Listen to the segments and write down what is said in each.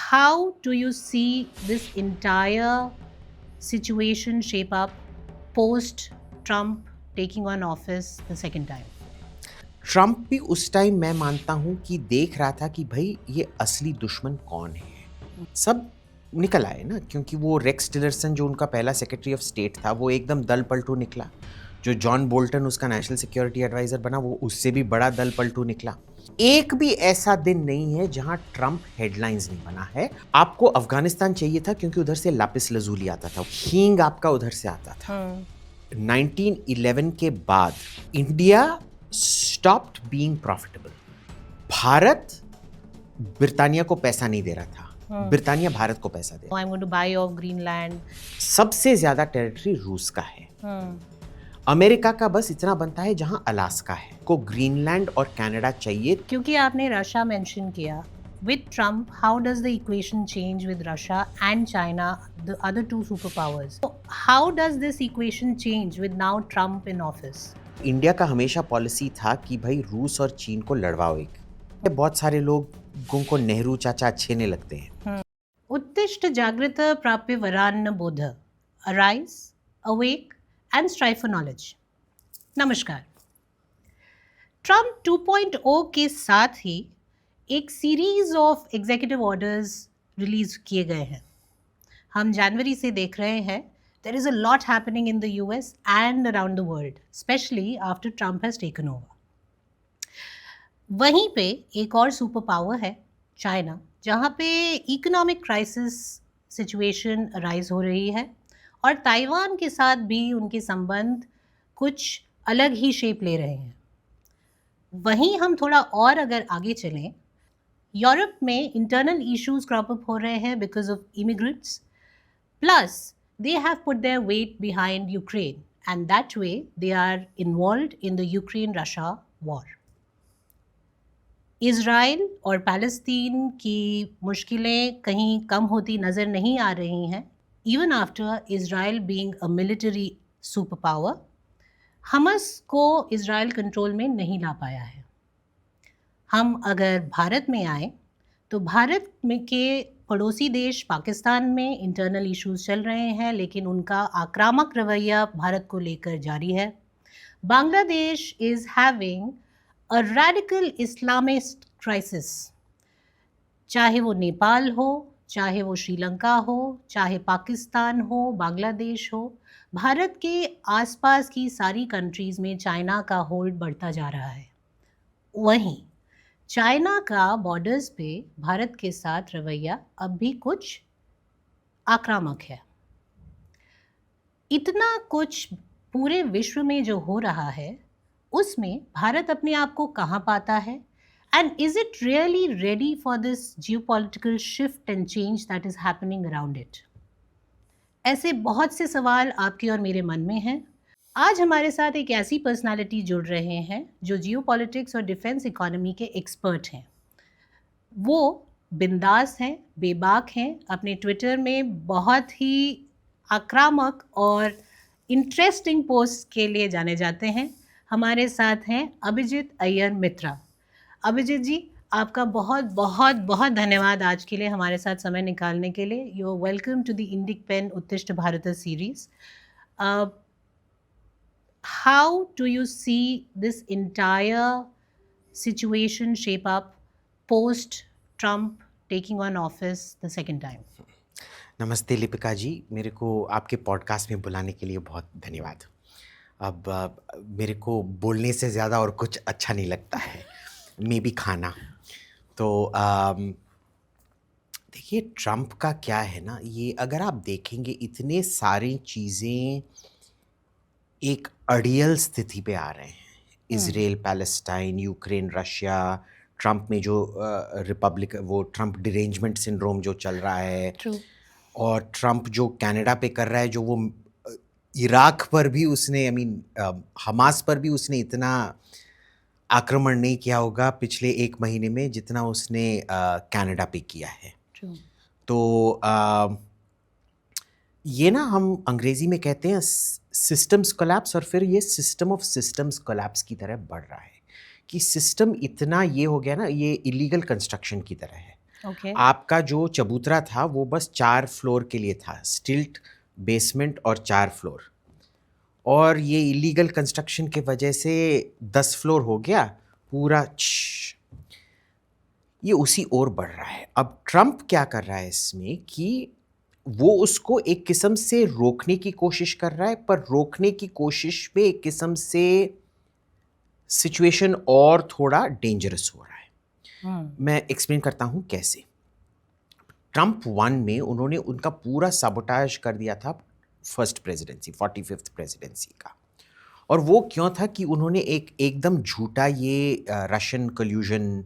How do you see this entire situation shape up post Trump taking on office the second time? Trump भी उस time मैं मानता हूँ कि देख रहा था कि भाई ये असली दुश्मन कौन है। सब निकल आए ना, क्योंकि वो रेक्स टिलरसन जो उनका पहला सेक्रेटरी ऑफ स्टेट था वो एकदम दल पलटू निकला। जो जॉन बोल्टन उसका नेशनल सिक्योरिटी एडवाइजर बना वो उससे भी बड़ा दल पलटू निकला। एक भी ऐसा दिन नहीं है जहां ट्रम्प हेडलाइंस नहीं बना है। आपको अफगानिस्तान चाहिए था क्योंकि उधर से लापिस लजूली आता था, हींग आपका उधर से आता था। 1911 के बाद India stopped being profitable. Bharat Britannia को पैसा नहीं दे रहा था, ब्रिटानिया भारत को पैसा दे रहा I'm going to buy off Greenland. था। सबसे ज्यादा टेरिटरी रूस का है। अमेरिका का बस इतना बनता है जहां अलास्का है। को ग्रीनलैंड और कनाडा चाहिए। क्योंकि आपने रशिया मेंशन किया, with Trump, how does the equation change with Russia and China, the other two superpowers? So how does this equation change with now Trump in office? India का हमेशा policy था कि भाई रूस और चीन को लड़वाओ एक। बहुत सारे लोगों को नेहरू चाचा अच्छे नहीं लगते हैं। उत्तिष्ठ जागृत प्राप्य वरान्न बोध, arise, awake and strive for knowledge. नमस्कार। ट्रम्प 2.0 के साथ ही एक series of executive orders release किए गए हैं। हम जनवरी से देख रहे हैं there is a lot happening in the US and around the world, especially after Trump has taken over. वहीं पे एक और सुपर पावर है चाइना, जहाँ पे इकोनॉमिक क्राइसिस सिचुएशन अराइज हो रही है और ताइवान के साथ भी उनके संबंध कुछ अलग ही शेप ले रहे हैं। वहीं हम थोड़ा और अगर आगे चलें, यूरोप में इंटरनल इश्यूज क्रॉप अप हो रहे हैं because of immigrants, plus they have put their weight behind Ukraine, and that way they are involved in the Ukraine-Russia war. Israel और पैलेस्तीन की मुश्किलें कहीं कम होती नज़र नहीं आ रही हैं। Even after Israel being a military super power, Hamas को इज़राइल कंट्रोल में नहीं ला पाया है। हम अगर भारत में आए तो भारत में के पड़ोसी देश पाकिस्तान में इंटरनल इश्यूज चल रहे हैं, लेकिन उनका आक्रामक रवैया भारत को लेकर जारी है। Bangladesh is having a radical Islamist crisis, चाहे वो नेपाल हो, चाहे वो श्रीलंका हो, चाहे पाकिस्तान हो, बांग्लादेश हो, भारत के आसपास की सारी कंट्रीज़ में चाइना का होल्ड बढ़ता जा रहा है। वहीं चाइना का बॉर्डर्स पे भारत के साथ रवैया अब भी कुछ आक्रामक है। इतना कुछ पूरे विश्व में जो हो रहा है, उसमें भारत अपने आप को कहाँ पाता है? And is it really ready for this geopolitical shift and change that is happening around it? ऐसे बहुत से सवाल आपके और मेरे मन में हैं। आज हमारे साथ एक ऐसी पर्सनालिटी जुड़ रहे हैं जो जियोपॉलिटिक्स और डिफेंस इकोनॉमी के एक्सपर्ट हैं। वो बिंदास हैं, बेबाक हैं, अपने ट्विटर में बहुत ही आक्रामक और इंटरेस्टिंग पोस्ट के लिए जाने जाते हैं। हमारे साथ हैं अभिजीत अय्यर मित्रा। अभिजीत जी, आपका बहुत बहुत बहुत धन्यवाद आज के लिए हमारे साथ समय निकालने के लिए। You are welcome to the Indic Pen Uttishtha Bharat series. How do you see this entire situation shape up post Trump taking on office the second time? नमस्ते लिपिका जी, मेरे को आपके पॉडकास्ट में बुलाने के लिए बहुत धन्यवाद। अब मेरे को बोलने से ज़्यादा और कुछ अच्छा नहीं लगता है, मे बी खाना। तो देखिए ट्रम्प का क्या है ना, ये अगर आप देखेंगे इतने सारी चीज़ें एक अड़ियल स्थिति पे आ रहे हैं। Israel, Palestine, Ukraine, Russia, Trump में जो रिपब्लिक वो ट्रम्प डिरेंजमेंट सिंड्रोम जो चल रहा है, और ट्रम्प जो कनाडा पे कर रहा है, जो वो इराक पर भी उसने हमास पर भी उसने इतना आक्रमण नहीं किया होगा पिछले 1 महीने में जितना उसने कनाडा पे किया है। तो ये ना हम अंग्रेजी में कहते हैं सिस्टम्स कोलैप्स, और फिर ये सिस्टम ऑफ सिस्टम्स कोलैप्स की तरह बढ़ रहा है कि सिस्टम इतना ये हो गया ना, ये इलीगल कंस्ट्रक्शन की तरह है। ओके। आपका जो चबूतरा था वो बस 4 फ्लोर के लिए था, स्टिल्ट बेसमेंट और 4 फ्लोर, और ये इलीगल कंस्ट्रक्शन के वजह से 10 फ्लोर हो गया पूरा। ये उसी ओर बढ़ रहा है। अब ट्रम्प क्या कर रहा है इसमें कि वो उसको एक किस्म से रोकने की कोशिश कर रहा है, पर रोकने की कोशिश में एक किस्म से सिचुएशन और थोड़ा डेंजरस हो रहा है। मैं एक्सप्लेन करता हूं कैसे। ट्रम्प 1 में उन्होंने उनका पूरा साबोटाज कर दिया था फर्स्ट प्रेसिडेंसी, 45th प्रेसिडेंसी का। और वो क्यों था कि उन्होंने एकदम झूठा ये रशियन कल्यूजन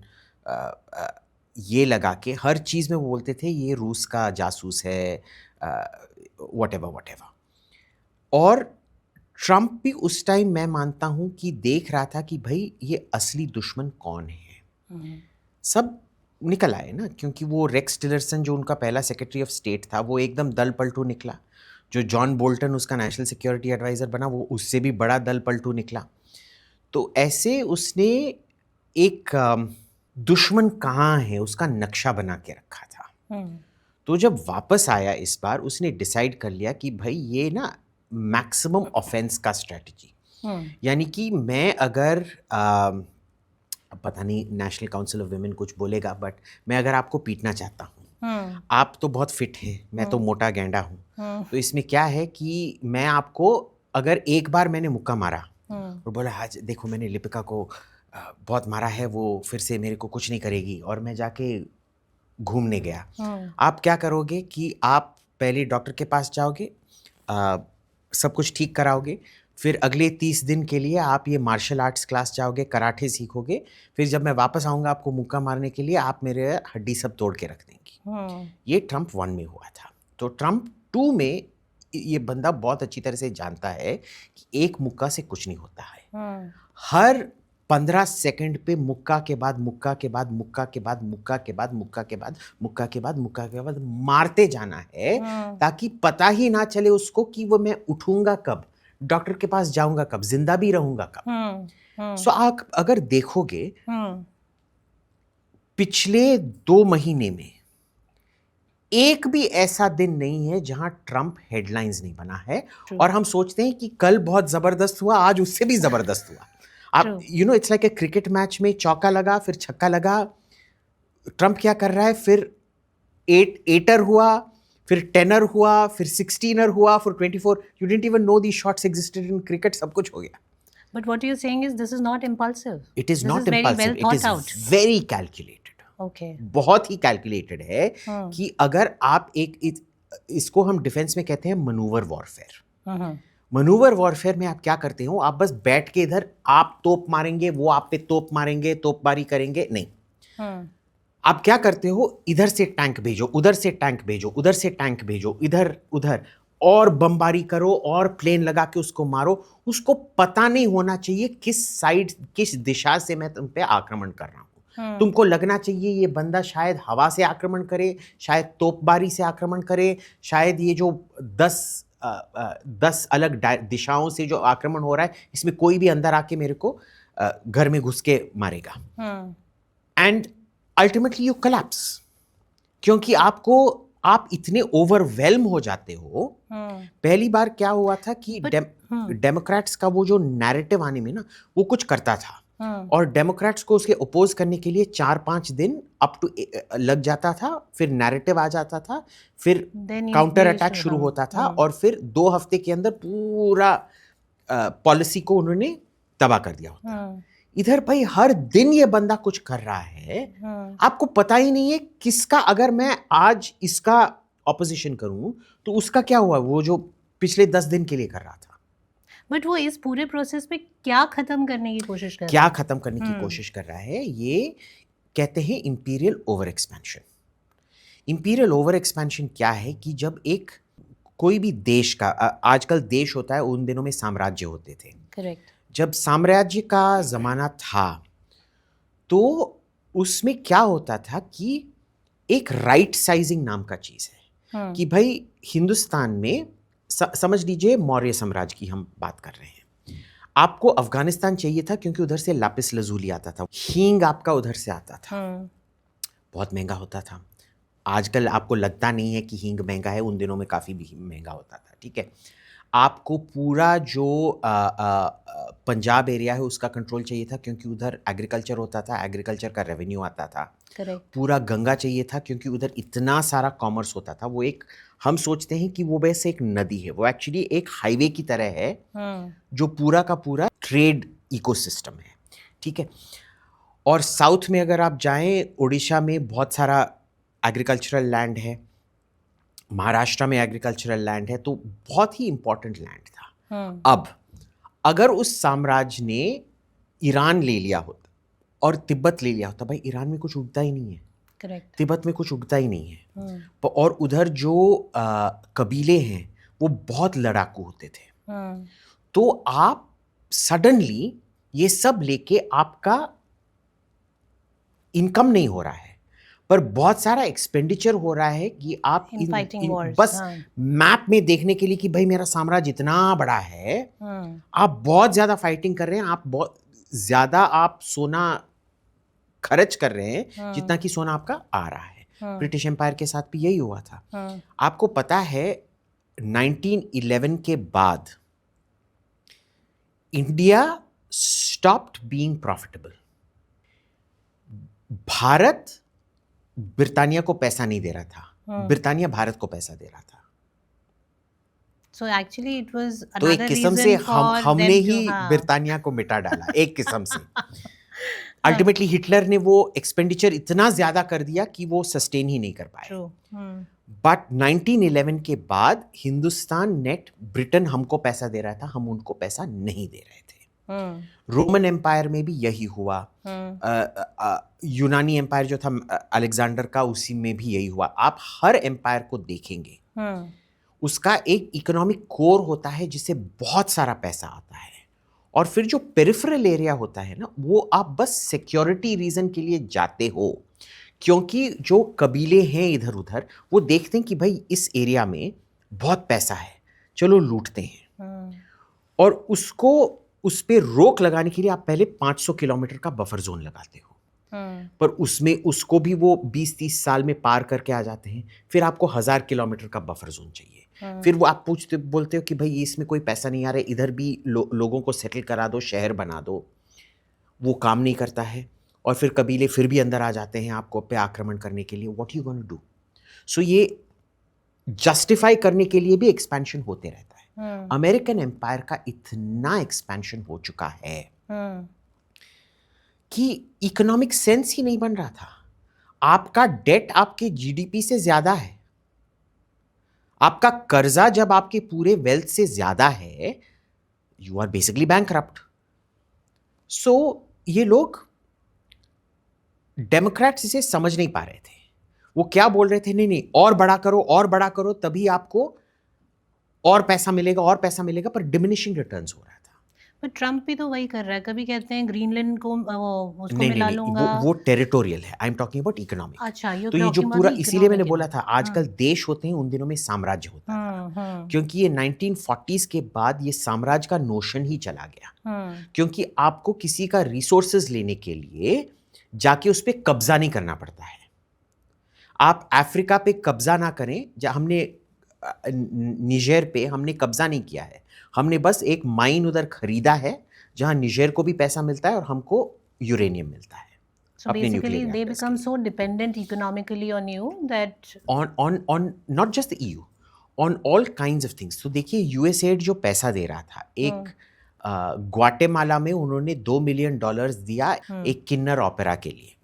ये लगा के हर चीज़ में वो बोलते थे ये रूस का जासूस है, व्हाटएवर व्हाटएवर। और ट्रम्प भी उस टाइम मैं मानता हूं कि देख रहा था कि भाई ये असली दुश्मन कौन है। सब निकल आए ना, क्योंकि वो रेक्स टिलरसन जो उनका पहला सेक्रेटरी ऑफ स्टेट था वो एकदम दल पलटू निकला। जो जॉन बोल्टन उसका नेशनल सिक्योरिटी एडवाइज़र बना वो उससे भी बड़ा दल पलटू निकला। तो ऐसे उसने एक दुश्मन कहाँ है उसका नक्शा बना के रखा था। तो जब वापस आया इस बार उसने डिसाइड कर लिया कि भाई ये ना मैक्सिमम ऑफेंस का स्ट्रेटजी, यानी कि मैं अगर पता नहीं नेशनल काउंसिल ऑफ वुमेन कुछ बोलेगा, बट मैं अगर आपको पीटना चाहता हूँ, आप तो बहुत फिट हैं, मैं तो मोटा गेंडा हूँ, तो इसमें क्या है कि मैं आपको अगर एक बार मैंने मुक्का मारा और बोला आज देखो मैंने लिपिका को बहुत मारा है, वो फिर से मेरे को कुछ नहीं करेगी, और मैं जाके घूमने गया, आप क्या करोगे कि आप पहले डॉक्टर के पास जाओगे, सब कुछ ठीक कराओगे, फिर अगले 30 दिन के लिए आप ये मार्शल आर्ट्स क्लास जाओगे, कराटे सीखोगे, फिर जब मैं वापस आऊँगा आपको मुक्का मारने के लिए आप मेरे हड्डी सब तोड़ के रख देंगी। ये ट्रम्प 1 में हुआ था। तो ट्रम्प 2 में ये बंदा बहुत अच्छी तरह से जानता है कि एक मुक्का से कुछ नहीं होता है। हर 15 सेकंड पे मुक्का के बाद मुक्का के बाद मुक्का के बाद मुक्का के बाद मुक्का के बाद मुक्का के बाद मुक्का के बाद मारते जाना है, ताकि पता ही ना चले उसको कि वो मैं उठूंगा कब, डॉक्टर के पास जाऊंगा कब, जिंदा भी रहूंगा कब। सो आप अगर देखोगे पिछले 2 महीने में एक भी ऐसा दिन नहीं है जहां ट्रम्प हेडलाइंस नहीं बना है, और हम सोचते हैं कि कल बहुत जबरदस्त हुआ, आज उससे भी जबरदस्त हुआ। आप it's like a cricket match में चौका लगा फिर छक्का लगा, ट्रम्प क्या कर रहा है, फिर एटर हुआ, फिर टेनर हुआ, फिर 16er हुआ, फिर 24, you didn't even know these shots existed in cricket, सब कुछ हो गया। But what you're saying is this is not impulsive. It is this not is impulsive, very well it thought is out. very calculated. Okay. बहुत ही calculated है कि अगर आप इसको हम डिफेंस में कहते हैं मनूवर वॉरफेयर। मनूवर वॉरफेयर में आप क्या करते हो, आप बस बैठ के इधर आप तोप मारेंगे, वो आप पे तोप मारेंगे, तोपबारी करेंगे नहीं। आप क्या करते हो, इधर से टैंक भेजो, उधर से टैंक भेजो, उधर से टैंक भेजो, इधर उधर, और बमबारी करो और प्लेन लगा के उसको मारो। उसको पता नहीं होना चाहिए किस साइड किस दिशा से मैं तुम पे आक्रमण कर रहा हूं। तुमको लगना चाहिए ये बंदा शायद हवा से आक्रमण करे, शायद तोपबारी से आक्रमण करे, शायद ये जो 10 अलग दिशाओं से जो आक्रमण हो रहा है इसमें कोई भी अंदर आके मेरे को घर में घुस के मारेगा। एंड अल्टीमेटली यू कोलैप्स, क्योंकि आप इतने ओवरवेल्म हो जाते हो। पहली बार क्या हुआ था कि डेमोक्रेट्स का वो जो नैरेटिव आने में ना वो कुछ करता था, और डेमोक्रेट्स को उसके अपोज करने के लिए 4-5 दिन अप टू लग जाता था, फिर नैरेटिव आ जाता था, फिर काउंटर अटैक शुरू होता था, और फिर 2 हफ्ते के अंदर पूरा पॉलिसी को उन्होंने तबाह कर दिया होता। इधर भाई हर दिन ये बंदा कुछ कर रहा है, आपको पता ही नहीं है किसका, अगर मैं आज इसका ऑपोजिशन करूं तो उसका क्या हुआ, वो जो पिछले 10 दिन के लिए कर रहा था। बट वो इस पूरे प्रोसेस में क्या खत्म करने की कोशिश कर रहा है? क्या खत्म करने की कोशिश कर रहा है, ये कहते हैं imperial over expansion. Imperial over expansion क्या है कि जब एक कोई भी देश का, आजकल देश होता है, उन दिनों में साम्राज्य होते थे। करेक्ट। जब साम्राज्य का जमाना था तो उसमें क्या होता था कि एक राइट साइजिंग नाम का चीज है कि भाई हिंदुस्तान में समझ लीजिए मौर्य साम्राज्य की हम बात कर रहे हैं, आपको अफगानिस्तान चाहिए था क्योंकि उधर से लापिस लजूली आता था, हींग आपका उधर से आता था, बहुत महंगा होता था। आजकल आपको लगता नहीं है कि हींग महंगा है, उन दिनों में काफ़ी भी महंगा होता था, ठीक है। आपको पूरा जो पंजाब एरिया है उसका कंट्रोल चाहिए था, क्योंकि उधर एग्रीकल्चर होता था, एग्रीकल्चर का रेवेन्यू आता था। करेक्ट। पूरा गंगा चाहिए था, क्योंकि उधर इतना सारा कॉमर्स होता था। वो एक, हम सोचते हैं कि वो वैसे एक नदी है, वो एक्चुअली एक हाईवे की तरह है जो पूरा का पूरा ट्रेड इकोसिस्टम है, ठीक है। और साउथ में अगर आप जाएं, उड़ीसा में बहुत सारा एग्रीकल्चरल लैंड है, महाराष्ट्र में एग्रीकल्चरल लैंड है, तो बहुत ही इंपॉर्टेंट लैंड था। अब अगर उस साम्राज्य ने ईरान ले लिया होता और तिब्बत ले लिया होता, भाई ईरान में कुछ उगता ही नहीं है, करेक्ट। तिब्बत में कुछ उगता ही नहीं है। और उधर जो कबीले हैं वो बहुत लड़ाकू होते थे। तो आप सडनली ये सब लेके, आपका इनकम नहीं हो रहा है पर बहुत सारा एक्सपेंडिचर हो रहा है कि आप In fighting wars, बस हाँ। मैप में देखने के लिए कि भाई मेरा साम्राज्य इतना बड़ा है, आप बहुत ज्यादा फाइटिंग कर रहे हैं, आप बहुत ज्यादा आप सोना खर्च कर रहे हैं जितना कि सोना आपका आ रहा है। ब्रिटिश एम्पायर के साथ भी यही हुआ था। आपको पता है 1911 के बाद India stopped being profitable. Bharat Britannia को पैसा नहीं दे रहा था, ब्रिटानिया भारत को पैसा दे रहा था। So actually it was तो एक another किस्म से reason for हमने them ही to, हाँ। ब्रिटानिया को मिटा डाला एक किस्म से। अल्टीमेटली हिटलर ने वो एक्सपेंडिचर इतना ज्यादा कर दिया कि वो सस्टेन ही नहीं कर पाए। True. बट 1911 के बाद हिंदुस्तान नेट ब्रिटेन हमको पैसा दे रहा था, हम उनको पैसा नहीं दे रहे थे। रोमन एम्पायर में भी यही हुआ। यूनानी एम्पायर जो था अलेक्जेंडर का, उसी में भी यही हुआ। आप हर एम्पायर को देखेंगे, उसका एक इकोनॉमिक कोर होता है जिससे बहुत सारा पैसा आता है, और फिर जो पेरिफेरल एरिया होता है ना, वो आप बस सिक्योरिटी रीजन के लिए जाते हो, क्योंकि जो कबीले हैं इधर उधर वो देखते हैं कि भाई इस एरिया में बहुत पैसा है, चलो लूटते हैं। और उसको, उस पे रोक लगाने के लिए आप पहले 500 किलोमीटर का बफर जोन लगाते हो, पर उसमें उसको भी वो 20-30 साल में पार करके आ जाते हैं। फिर आपको 1000 किलोमीटर का बफर जोन चाहिए। फिर वो आप बोलते हो कि भाई इसमें कोई पैसा नहीं आ रहा है, इधर भी लोगों को सेटल करा दो, शहर बना दो। वो काम नहीं करता है, और फिर कबीले फिर भी अंदर आ जाते हैं आपको पे आक्रमण करने के लिए। What you gonna do? So ये जस्टिफाई करने के लिए भी एक्सपेंशन होते रहता है। अमेरिकन एम्पायर का इतना एक्सपेंशन हो चुका है कि इकोनॉमिक सेंस ही नहीं बन रहा था। आपका डेट आपके जीडीपी से ज्यादा है, आपका कर्जा जब आपके पूरे वेल्थ से ज्यादा है, यू आर बेसिकली बैंकरप्ट। सो ये लोग डेमोक्रेट्स इसे समझ नहीं पा रहे थे। वो क्या बोल रहे थे, नहीं नहीं और बड़ा करो और बड़ा करो, तभी आपको और पैसा मिलेगा और पैसा मिलेगा, पर डिमिनिशिंग रिटर्न्स हो रहा था। पर ट्रम्प भी तो वही कर रहा है, कभी कहते हैं ग्रीनलैंड को उसको नहीं मिला नहीं लूंगा। वो टेरिटोरियल है। I am talking about economic. अच्छा, तो ये जो पूरा, इसीलिए मैंने बोला था आजकल देश होते हैं, उन दिनों में साम्राज्य होता था। क्योंकि ये 1940s के बाद ये साम्राज्य का नोशन ही चला गया। क्योंकि आपको किसी का रिसोर्सेज लेने के लिए जाके उस पर कब्जा नहीं करना पड़ता है। आप अफ्रीका पे कब्जा ना करें, हमने निजेर पे हमने कब्जा नहीं किया है, हमने बस एक माइन उधर खरीदा है जहां निजेर को भी पैसा मिलता है और हमको यूरेनियम मिलता है। So basically they become so dependent economically on you that on not just the EU, on all kinds of things. तो देखिए यूएसएड जो पैसा दे रहा था, एक ग्वाटेमाला में उन्होंने $2 मिलियन दिया एक किन्नर ओपेरा के लिए।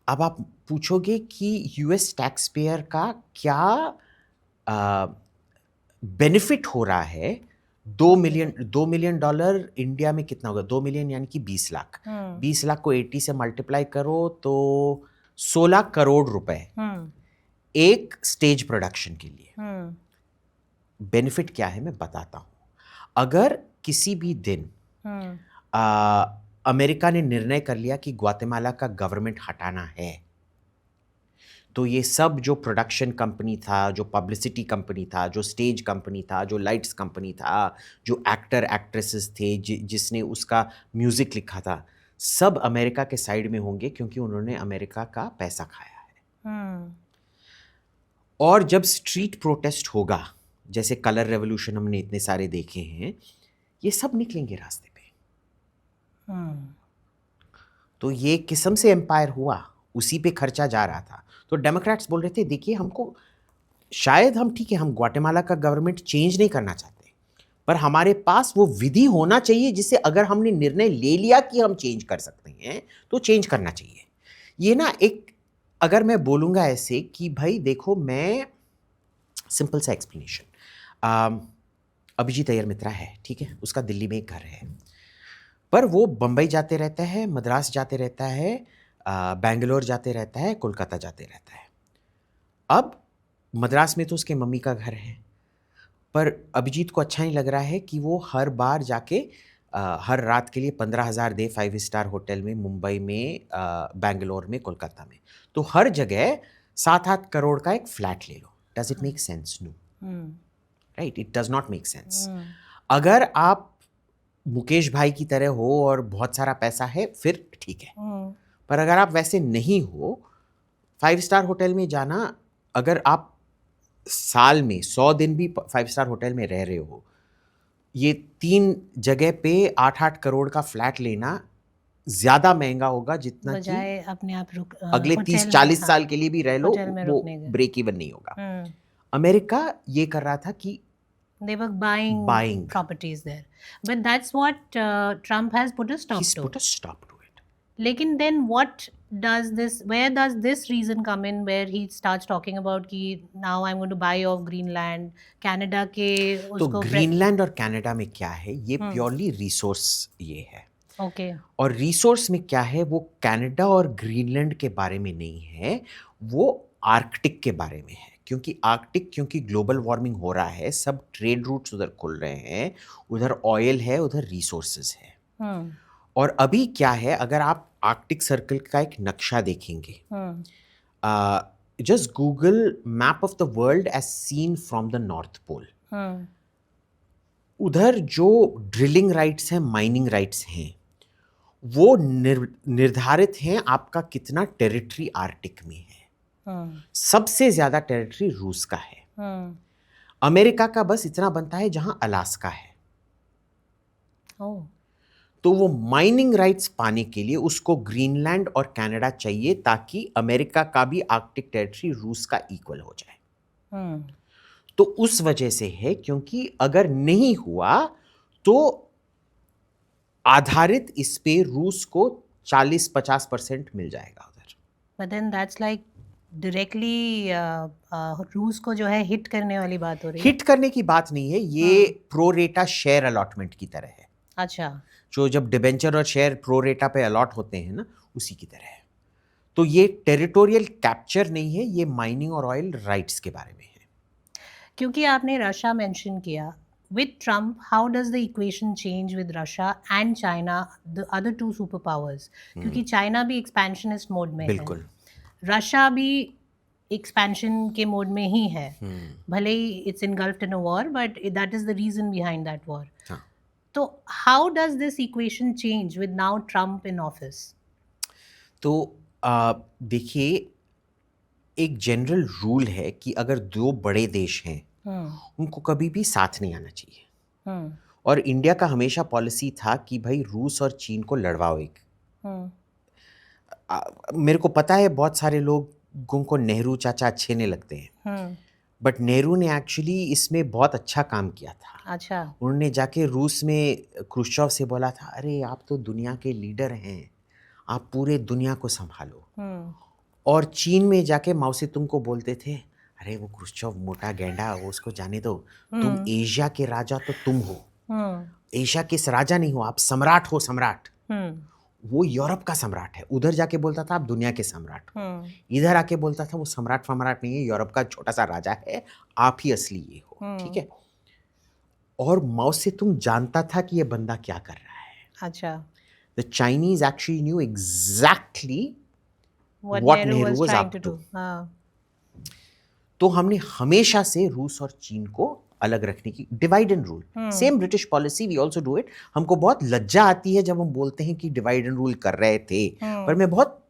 अब आप पूछोगे कि यूएस टैक्स पेयर का क्या बेनिफिट हो रहा है। $2 मिलियन इंडिया में कितना होगा? 2 मिलियन यानी कि 20 लाख। 20 लाख को 80 से मल्टीप्लाई करो तो 16 करोड़ रुपए एक स्टेज प्रोडक्शन के लिए। बेनिफिट क्या है मैं बताता हूं। अगर किसी भी दिन अमेरिका ने निर्णय कर लिया कि ग्वाटेमाला का गवर्नमेंट हटाना है, तो ये सब जो प्रोडक्शन कंपनी था, जो पब्लिसिटी कंपनी था, जो स्टेज कंपनी था, जो लाइट्स कंपनी था, जो एक्टर एक्ट्रेसेस थे, जिसने उसका म्यूजिक लिखा था, सब अमेरिका के साइड में होंगे, क्योंकि उन्होंने अमेरिका का पैसा खाया है। और जब स्ट्रीट प्रोटेस्ट होगा, जैसे कलर रेवोल्यूशन हमने इतने सारे देखे हैं, ये सब निकलेंगे रास्ते पे। तो ये किस्म से एम्पायर हुआ, उसी पे खर्चा जा रहा था। तो डेमोक्रेट्स बोल रहे थे देखिए, हमको शायद हम ठीक है, हम ग्वाटेमाला का गवर्नमेंट चेंज नहीं करना चाहते, पर हमारे पास वो विधि होना चाहिए जिससे अगर हमने निर्णय ले लिया कि हम चेंज कर सकते हैं तो चेंज करना चाहिए। ये ना एक, अगर मैं बोलूँगा ऐसे कि भाई देखो, मैं सिंपल सा एक्सप्लेनेशन, अभिजीत अय्यर मित्रा है, ठीक है, उसका दिल्ली में एक घर है, पर वो बम्बई जाते रहता है, मद्रास जाते रहता है, बेंगलोर जाते रहता है, कोलकाता जाते रहता है। अब मद्रास में तो उसके मम्मी का घर है, पर अभिजीत को अच्छा नहीं लग रहा है कि वो हर बार जाके हर रात के लिए 15,000 दे 5 स्टार होटल में, मुंबई में, बेंगलोर में, कोलकाता में। तो हर जगह 7-8 करोड़ का एक फ्लैट ले लो। Does it make sense? No, right, it does not make sense. अगर आप मुकेश भाई की तरह हो और बहुत सारा पैसा है फिर ठीक है, पर अगर आप वैसे नहीं हो, 5 स्टार होटल में जाना, अगर आप साल में 100 दिन भी 5 स्टार होटल में रह रहे हो, ये 3 जगह पे 8-8 करोड़ का फ्लैट लेना ज्यादा महंगा होगा जितना कि अपने आप अगले 30-40 साल के लिए भी रह लो, वो ब्रेक इवन नहीं होगा। अमेरिका ये कर रहा था कि they were buying properties there, but that's what Trump has put a stop he's to. put a stop to it. Lekin then where does this reason come in, where he starts talking about कि now I'm going to buy off Greenland, Canada के तो Greenland और Canada में क्या है, ये purely resource ये है। ओके। और रिसोर्स में क्या है, वो कनाडा और ग्रीनलैंड के बारे में नहीं है, वो आर्कटिक के बारे में है। क्योंकि ग्लोबल वार्मिंग हो रहा है, सब ट्रेड रूट्स उधर खुल रहे हैं, उधर ऑयल है, उधर रिसोर्सेज है। और अभी क्या है, अगर आप आर्कटिक सर्कल का एक नक्शा देखेंगे, just Google map of the world as seen from the North Pole, उधर जो ड्रिलिंग राइट्स हैं, माइनिंग राइट्स हैं, वो निर्धारित हैं आपका कितना टेरिटरी आर्कटिक में है। सबसे ज्यादा टेरिटरी रूस का है। अमेरिका का बस इतना बनता है जहां अलास्का है। तो वो माइनिंग राइट्स पाने के लिए उसको ग्रीनलैंड और कनाडा चाहिए, ताकि अमेरिका का भी आर्कटिक टेरिटरी रूस का इक्वल हो जाए। तो उस वजह से है, क्योंकि अगर नहीं हुआ तो आधारित इस पे रूस को 40-50% मिल जाएगा उधर। But then that's like directly रूस को जो है हिट करने वाली बात हो रही है। हिट करने की बात नहीं है, ये प्रो रेटा शेयर अलॉटमेंट की तरह है। अच्छा। जो जब डिबेंचर और शेयर प्रो रेटा पे अलॉट होते हैं ना, उसी की तरह है। तो ये टेरिटोरियल कैप्चर नहीं है, ये माइनिंग और ऑयल राइट्स के बारे में है। क्योंकि आपने रशिया मेंशन किया, with Trump, how does the equation change with Russia and China, the other two superpowers? क्योंकि चाइना भी एक्सपेंशनिस्ट मोड में है, बिल्कुल, रशिया भी एक्सपेंशन के मोड में ही है, भले ही it's engulfed in a war, but that is the reason behind that war. तो how does this equation change with now Trump in office? तो देखिए, एक जनरल रूल है कि अगर दो बड़े देश हैं उनको कभी भी साथ नहीं आना चाहिए। और इंडिया का हमेशा पॉलिसी था कि भाई रूस और चीन को लड़वाओ एक। मेरे को पता है बहुत सारे लोगों को नेहरू चाचा अच्छे नहीं लगते हैं, बट नेहरू ने एक्चुअली इसमें बहुत अच्छा काम किया था। अच्छा। उन्होंने जाके रूस में क्रुश्चोव से बोला था, अरे आप तो दुनिया के लीडर हैं, आप पूरे दुनिया को संभालो। और चीन में जाके माओ से तुंग को बोलते थे, अरे वो क्रुश्चोव मोटा गेंडा, वो उसको जाने दो, तुम एशिया के राजा तो तुम हो, एशिया के राजा नहीं हो, आप सम्राट हो, सम्राट। वो यूरोप का सम्राट है, उधर जाके बोलता था आप दुनिया के सम्राट हो, इधर आके बोलता था वो सम्राट फमराट नहीं है, यूरोप का छोटा सा राजा है, आप ही असली ये हो, ठीक है। और माओ से तुम जानता था कि ये बंदा क्या कर रहा है। अच्छा। The Chinese actually knew exactly what Nehru was up to. तो हमने हमेशा से रूस और चीन को अलग रखने की, divide and rule, same British policy, we also do it. हमको बहुत लज्जा आती है जब हम बोलते हैं कि डिवाइड एंड रूल कर रहे थे, पर मैं बहुत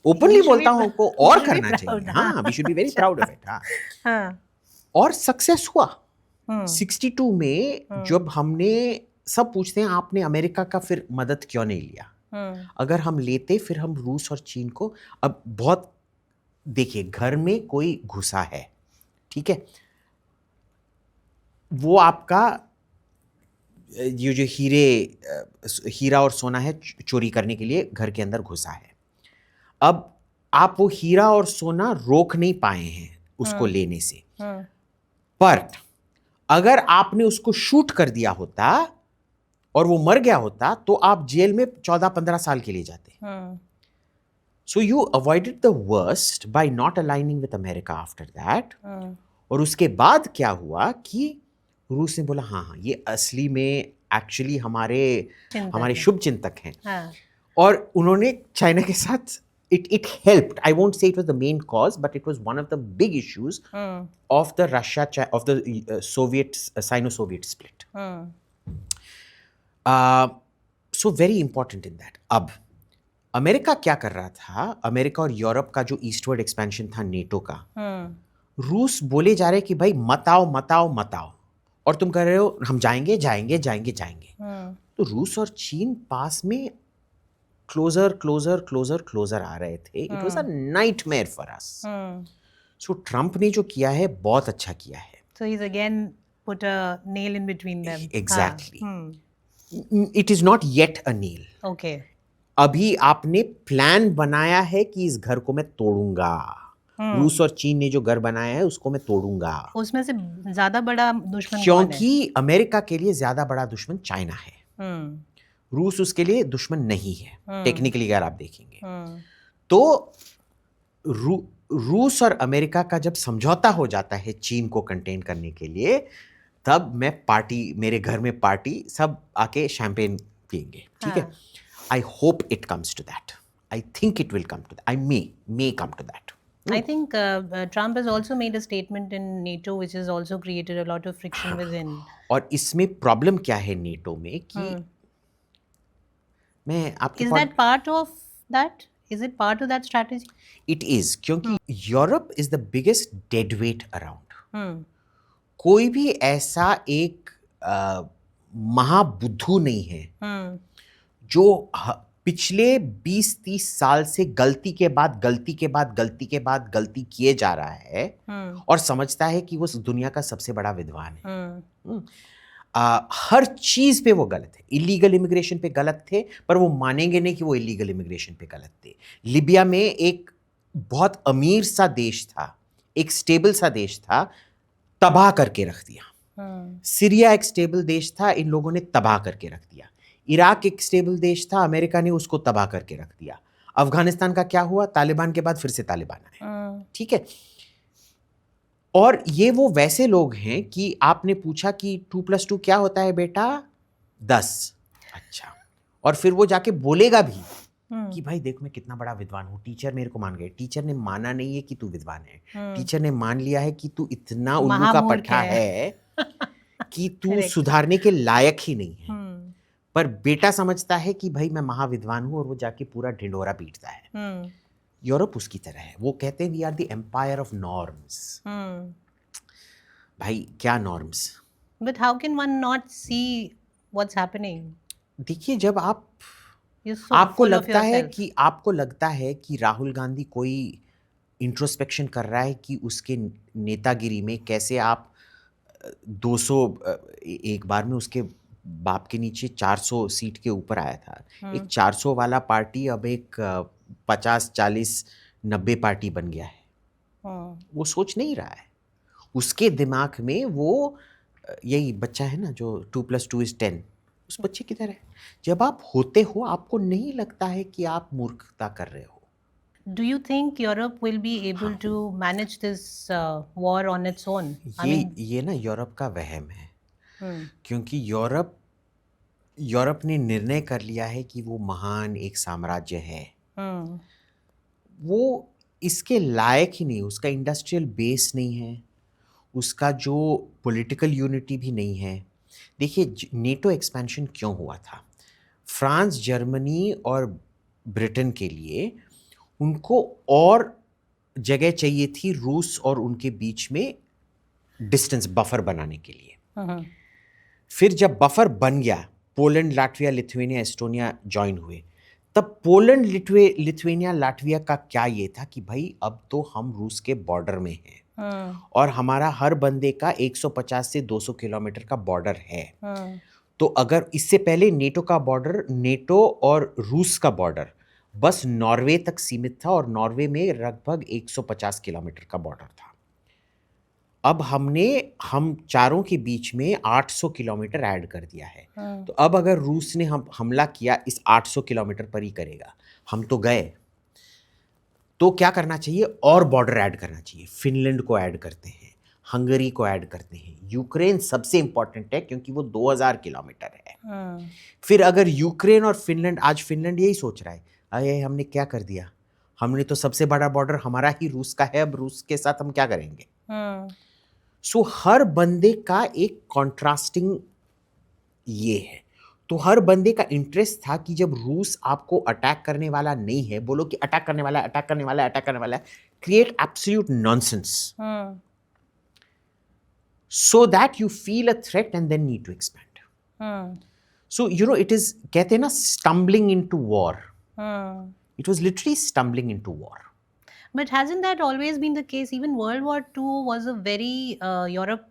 ओपनली We should बोलता be हूँ pr- हमको we और should be करना proud, चाहिए, हाँ, वी शुड बी वेरी अच्छा, प्राउड ऑफ इट, हाँ। हाँ, और सक्सेस हुआ। हम्म, 62 में जब हमने, सब पूछते हैं आपने अमेरिका का फिर मदद क्यों नहीं लिया? अगर हम लेते फिर हम रूस और चीन को, अब बहुत देखिए, घर में कोई घुसा है, ठीक है, वो आपका ये जो हीरा और सोना है चोरी करने के लिए घर के अंदर घुसा है। अब आप वो हीरा और सोना रोक नहीं पाए हैं उसको लेने से, पर अगर आपने उसको शूट कर दिया होता और वो मर गया होता तो आप जेल में 14-15 साल के लिए जाते। So you avoided the worst by not aligning with America after that. और उसके बाद क्या हुआ कि रूस ने बोला हाँ हाँ ये असली में एक्चुअली हमारे शुभ चिंतक हैं। हाँ, और उन्होंने चाइना के साथ it helped. I won't say it was the main cause, but it was one of the big issues of the Sino-Soviet split. So very important in that. अब अमेरिका क्या कर रहा था? अमेरिका और यूरोप का जो ईस्टवर्ड एक्सपेंशन था NATO का, रूस बोले जा रहे कि भाई मत आओ मत आओ मत आओ, और तुम कह रहे हो हम जाएंगे जाएंगे जाएंगे जाएंगे। तो रूस और चीन पास में क्लोजर आ रहे थे। It was a nightmare for us. So Trump ने जो किया है बहुत अच्छा किया है। so he's again put a nail in between them. Exactly. हाँ, it is not yet a nil. okay, अभी आपने प्लान बनाया है कि इस घर को मैं तोड़ूंगा। रूस और चीन ने जो घर बनाया है उसको मैं तोड़ूंगा। उसमें से ज्यादा बड़ा दुश्मन कौन है? क्योंकि अमेरिका के लिए ज्यादा बड़ा दुश्मन चाइना है, रूस उसके लिए दुश्मन नहीं है टेक्निकली अगर आप देखेंगे। तो रूस और अमेरिका का जब समझौता हो जाता है चीन को कंटेन करने के लिए, तब मैं मेरे घर में पार्टी, सब आके शैंपेन पियेंगे, ठीक है। I hope it comes to that. I think it will come to that. I may come to that. I think Trump has also made a statement in NATO which has also created a lot of friction within. और इसमें problem क्या है NATO में कि मैं आपके Is that part of that? Is it part of that strategy? It is, क्योंकि Europe is the biggest dead weight around. कोई भी ऐसा एक महाबुद्धू नहीं है जो पिछले 20-30 साल से गलती के बाद गलती के बाद गलती के बाद गलती किए जा रहा है और समझता है कि वो दुनिया का सबसे बड़ा विद्वान है। हर चीज पे वो गलत है। इलीगल इमिग्रेशन पे गलत थे, पर वो मानेंगे नहीं कि वो इलीगल इमिग्रेशन पे गलत थे। लिबिया में एक बहुत अमीर सा देश था, एक स्टेबल सा देश था, तबाह करके रख दिया। सीरिया एक स्टेबल देश था, इन लोगों ने तबाह करके रख दिया। इराक एक स्टेबल देश था, अमेरिका ने उसको तबाह करके रख दिया। अफगानिस्तान का क्या हुआ? तालिबान के बाद फिर से तालिबान आए, ठीक है। और ये वो वैसे लोग हैं कि आपने पूछा कि 2+2 क्या होता है बेटा? 10। अच्छा, और फिर वो जाके बोलेगा भी कि भाई देख मैं कितना बड़ा विद्वान हूँ, टीचर मेरे को मान गए। टीचर ने माना नहीं है कि तू विद्वान है, टीचर ने मान लिया है कि तू इतना उल्लू का पट्टा है कि तू सुधारने के लायक ही नहीं है। पर बेटा समझता है कि भाई मैं महाविद्वान हूँ और वो जाके पूरा ढिंढोरा पीटता है। यूरोप उसकी तरह है। वो कहते हैं we are the empire of norms. भाई क्या norms? But how can one not see what's happening? देखिए, जब आपको लगता है कि राहुल गांधी कोई इंट्रोस्पेक्शन कर रहा है कि उसके नेतागिरी में कैसे आप 200 एक बार में उसके बाप के नीचे 400 सीट के ऊपर आया था। एक 400 वाला पार्टी अब एक 50-40-90 पार्टी बन गया है। वो सोच नहीं रहा है। उसके दिमाग में वो यही बच्चा है ना जो 2+2 is 10, उस बच्चे की तरह है। जब आप होते हो आपको नहीं लगता है कि आप मूर्खता कर रहे हो। Do you think Europe will be able to manage this war on its own? ये ना यूरोप का वहम है, क्योंकि यूरोप ने निर्णय कर लिया है कि वो महान एक साम्राज्य है। वो इसके लायक ही नहीं, उसका इंडस्ट्रियल बेस नहीं है, उसका जो पॉलिटिकल यूनिटी भी नहीं है। देखिए नेटो एक्सपेंशन क्यों हुआ था? फ्रांस, जर्मनी और ब्रिटेन के लिए उनको और जगह चाहिए थी रूस और उनके बीच में डिस्टेंस बफर बनाने के लिए। फिर जब बफर बन गया, Poland, Latvia, Lithuania, Estonia join हुए, तब पोलैंड, लिथुआनिया, लाटविया का क्या ये था कि भाई अब तो हम रूस के बॉर्डर में हैं और हमारा हर बंदे का 150 से 200 किलोमीटर का बॉर्डर है। तो अगर इससे पहले नेटो का बॉर्डर, नेटो और रूस का बॉर्डर बस नॉर्वे तक सीमित था और नॉर्वे में लगभग 150 किलोमीटर का बॉर्डर था। अब हम चारों के बीच में 800 किलोमीटर ऐड कर दिया है। तो अब अगर रूस ने हमला किया, इस 800 किलोमीटर पर ही करेगा, हम तो गए। तो क्या करना चाहिए? और बॉर्डर ऐड करना चाहिए। फिनलैंड को ऐड करते हैं, हंगरी को ऐड करते हैं, यूक्रेन सबसे इंपॉर्टेंट है क्योंकि वो 2000 किलोमीटर है। फिर अगर यूक्रेन और फिनलैंड, आज फिनलैंड यही सोच रहा है, अरे हमने क्या कर दिया, हमने तो सबसे बड़ा बॉर्डर हमारा ही रूस का है, अब रूस के साथ हम क्या करेंगे। सो हर बंदे का एक कॉन्ट्रास्टिंग ये है। तो हर बंदे का इंटरेस्ट था कि जब रूस आपको अटैक करने वाला नहीं है, बोलो कि अटैक करने वाला है, अटैक करने वाला है, अटैक करने वाला है, create absolute nonsense so that you feel a threat and then need to expand. So it is, कहते हैं ना, stumbling into war. It was literally stumbling into war. But hasn't that always been the case? Even World War II was a very Europe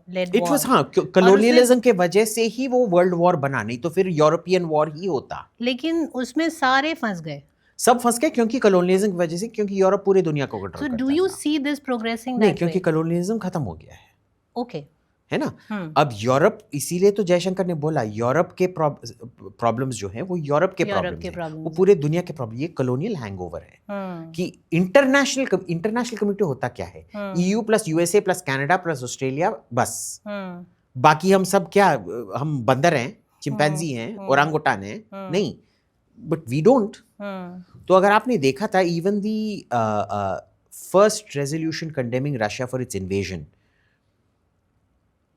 led It war. was, हाँ, colonialism के वजह से ही वो world war बना, नहीं तो फिर European war ही होता। लेकिन उसमें सारे फंस गए, सब फंस गए क्योंकि कॉलोनियलिज्म की वजह से, क्योंकि यूरोप पूरी दुनिया को कंट्रोल So करता do you था। see this progressing नहीं, that क्योंकि way? कॉलोनियलिज्म खत्म हो गया है। Okay. है ना। अब यूरोप, इसीलिए तो जयशंकर ने बोला यूरोप के प्रॉब्लम्स जो हैं वो यूरोप के प्रॉब्लम्स हैं, वो पूरे दुनिया के प्रॉब्लम। ये कॉलोनियल हैंगओवर है कि इंटरनेशनल कम्युनिटी होता क्या है, EU plus USA plus Canada plus Australia, बस। बाकी हम सब क्या, हम बंदर हैं, चिंपैंजी हैं, ओरांगुटान हैं? नहीं, बट वी डोंट। तो अगर आपने देखा था, even the first resolution condemning Russia for its invasion,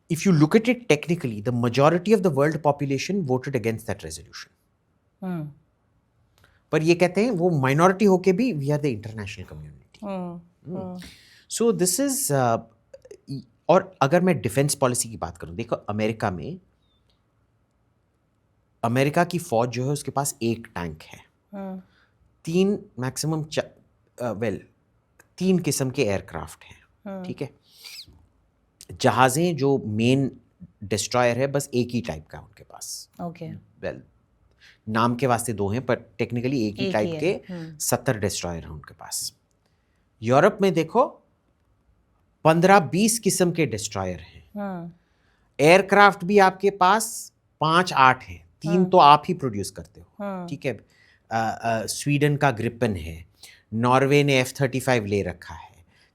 if you look at it technically, the majority of the world population voted against that resolution. पर ये कहते हैं वो minority होके भी we are the international community. So this is और अगर मैं डिफेंस पॉलिसी की बात करूं, देखो अमेरिका में, अमेरिका की फौज जो है उसके पास एक टैंक है, 3 मैक्सिमम 3 किस्म के एयरक्राफ्ट हैं, ठीक है। जहाजें जो मेन डिस्ट्रॉयर है बस एक ही टाइप का उनके पास। ओके। वेल, नाम के वास्ते 2 हैं पर टेक्निकली एक ही टाइप के 70 डिस्ट्रॉयर हैं उनके पास। यूरोप में देखो 15-20 किस्म के डिस्ट्रॉयर हैं। एयरक्राफ्ट भी आपके पास 5-8 हैं, 3 तो आप ही प्रोड्यूस करते हो, ठीक है। स्वीडन का ग्रिपन है, नॉर्वे ने F-35 ले रखा है,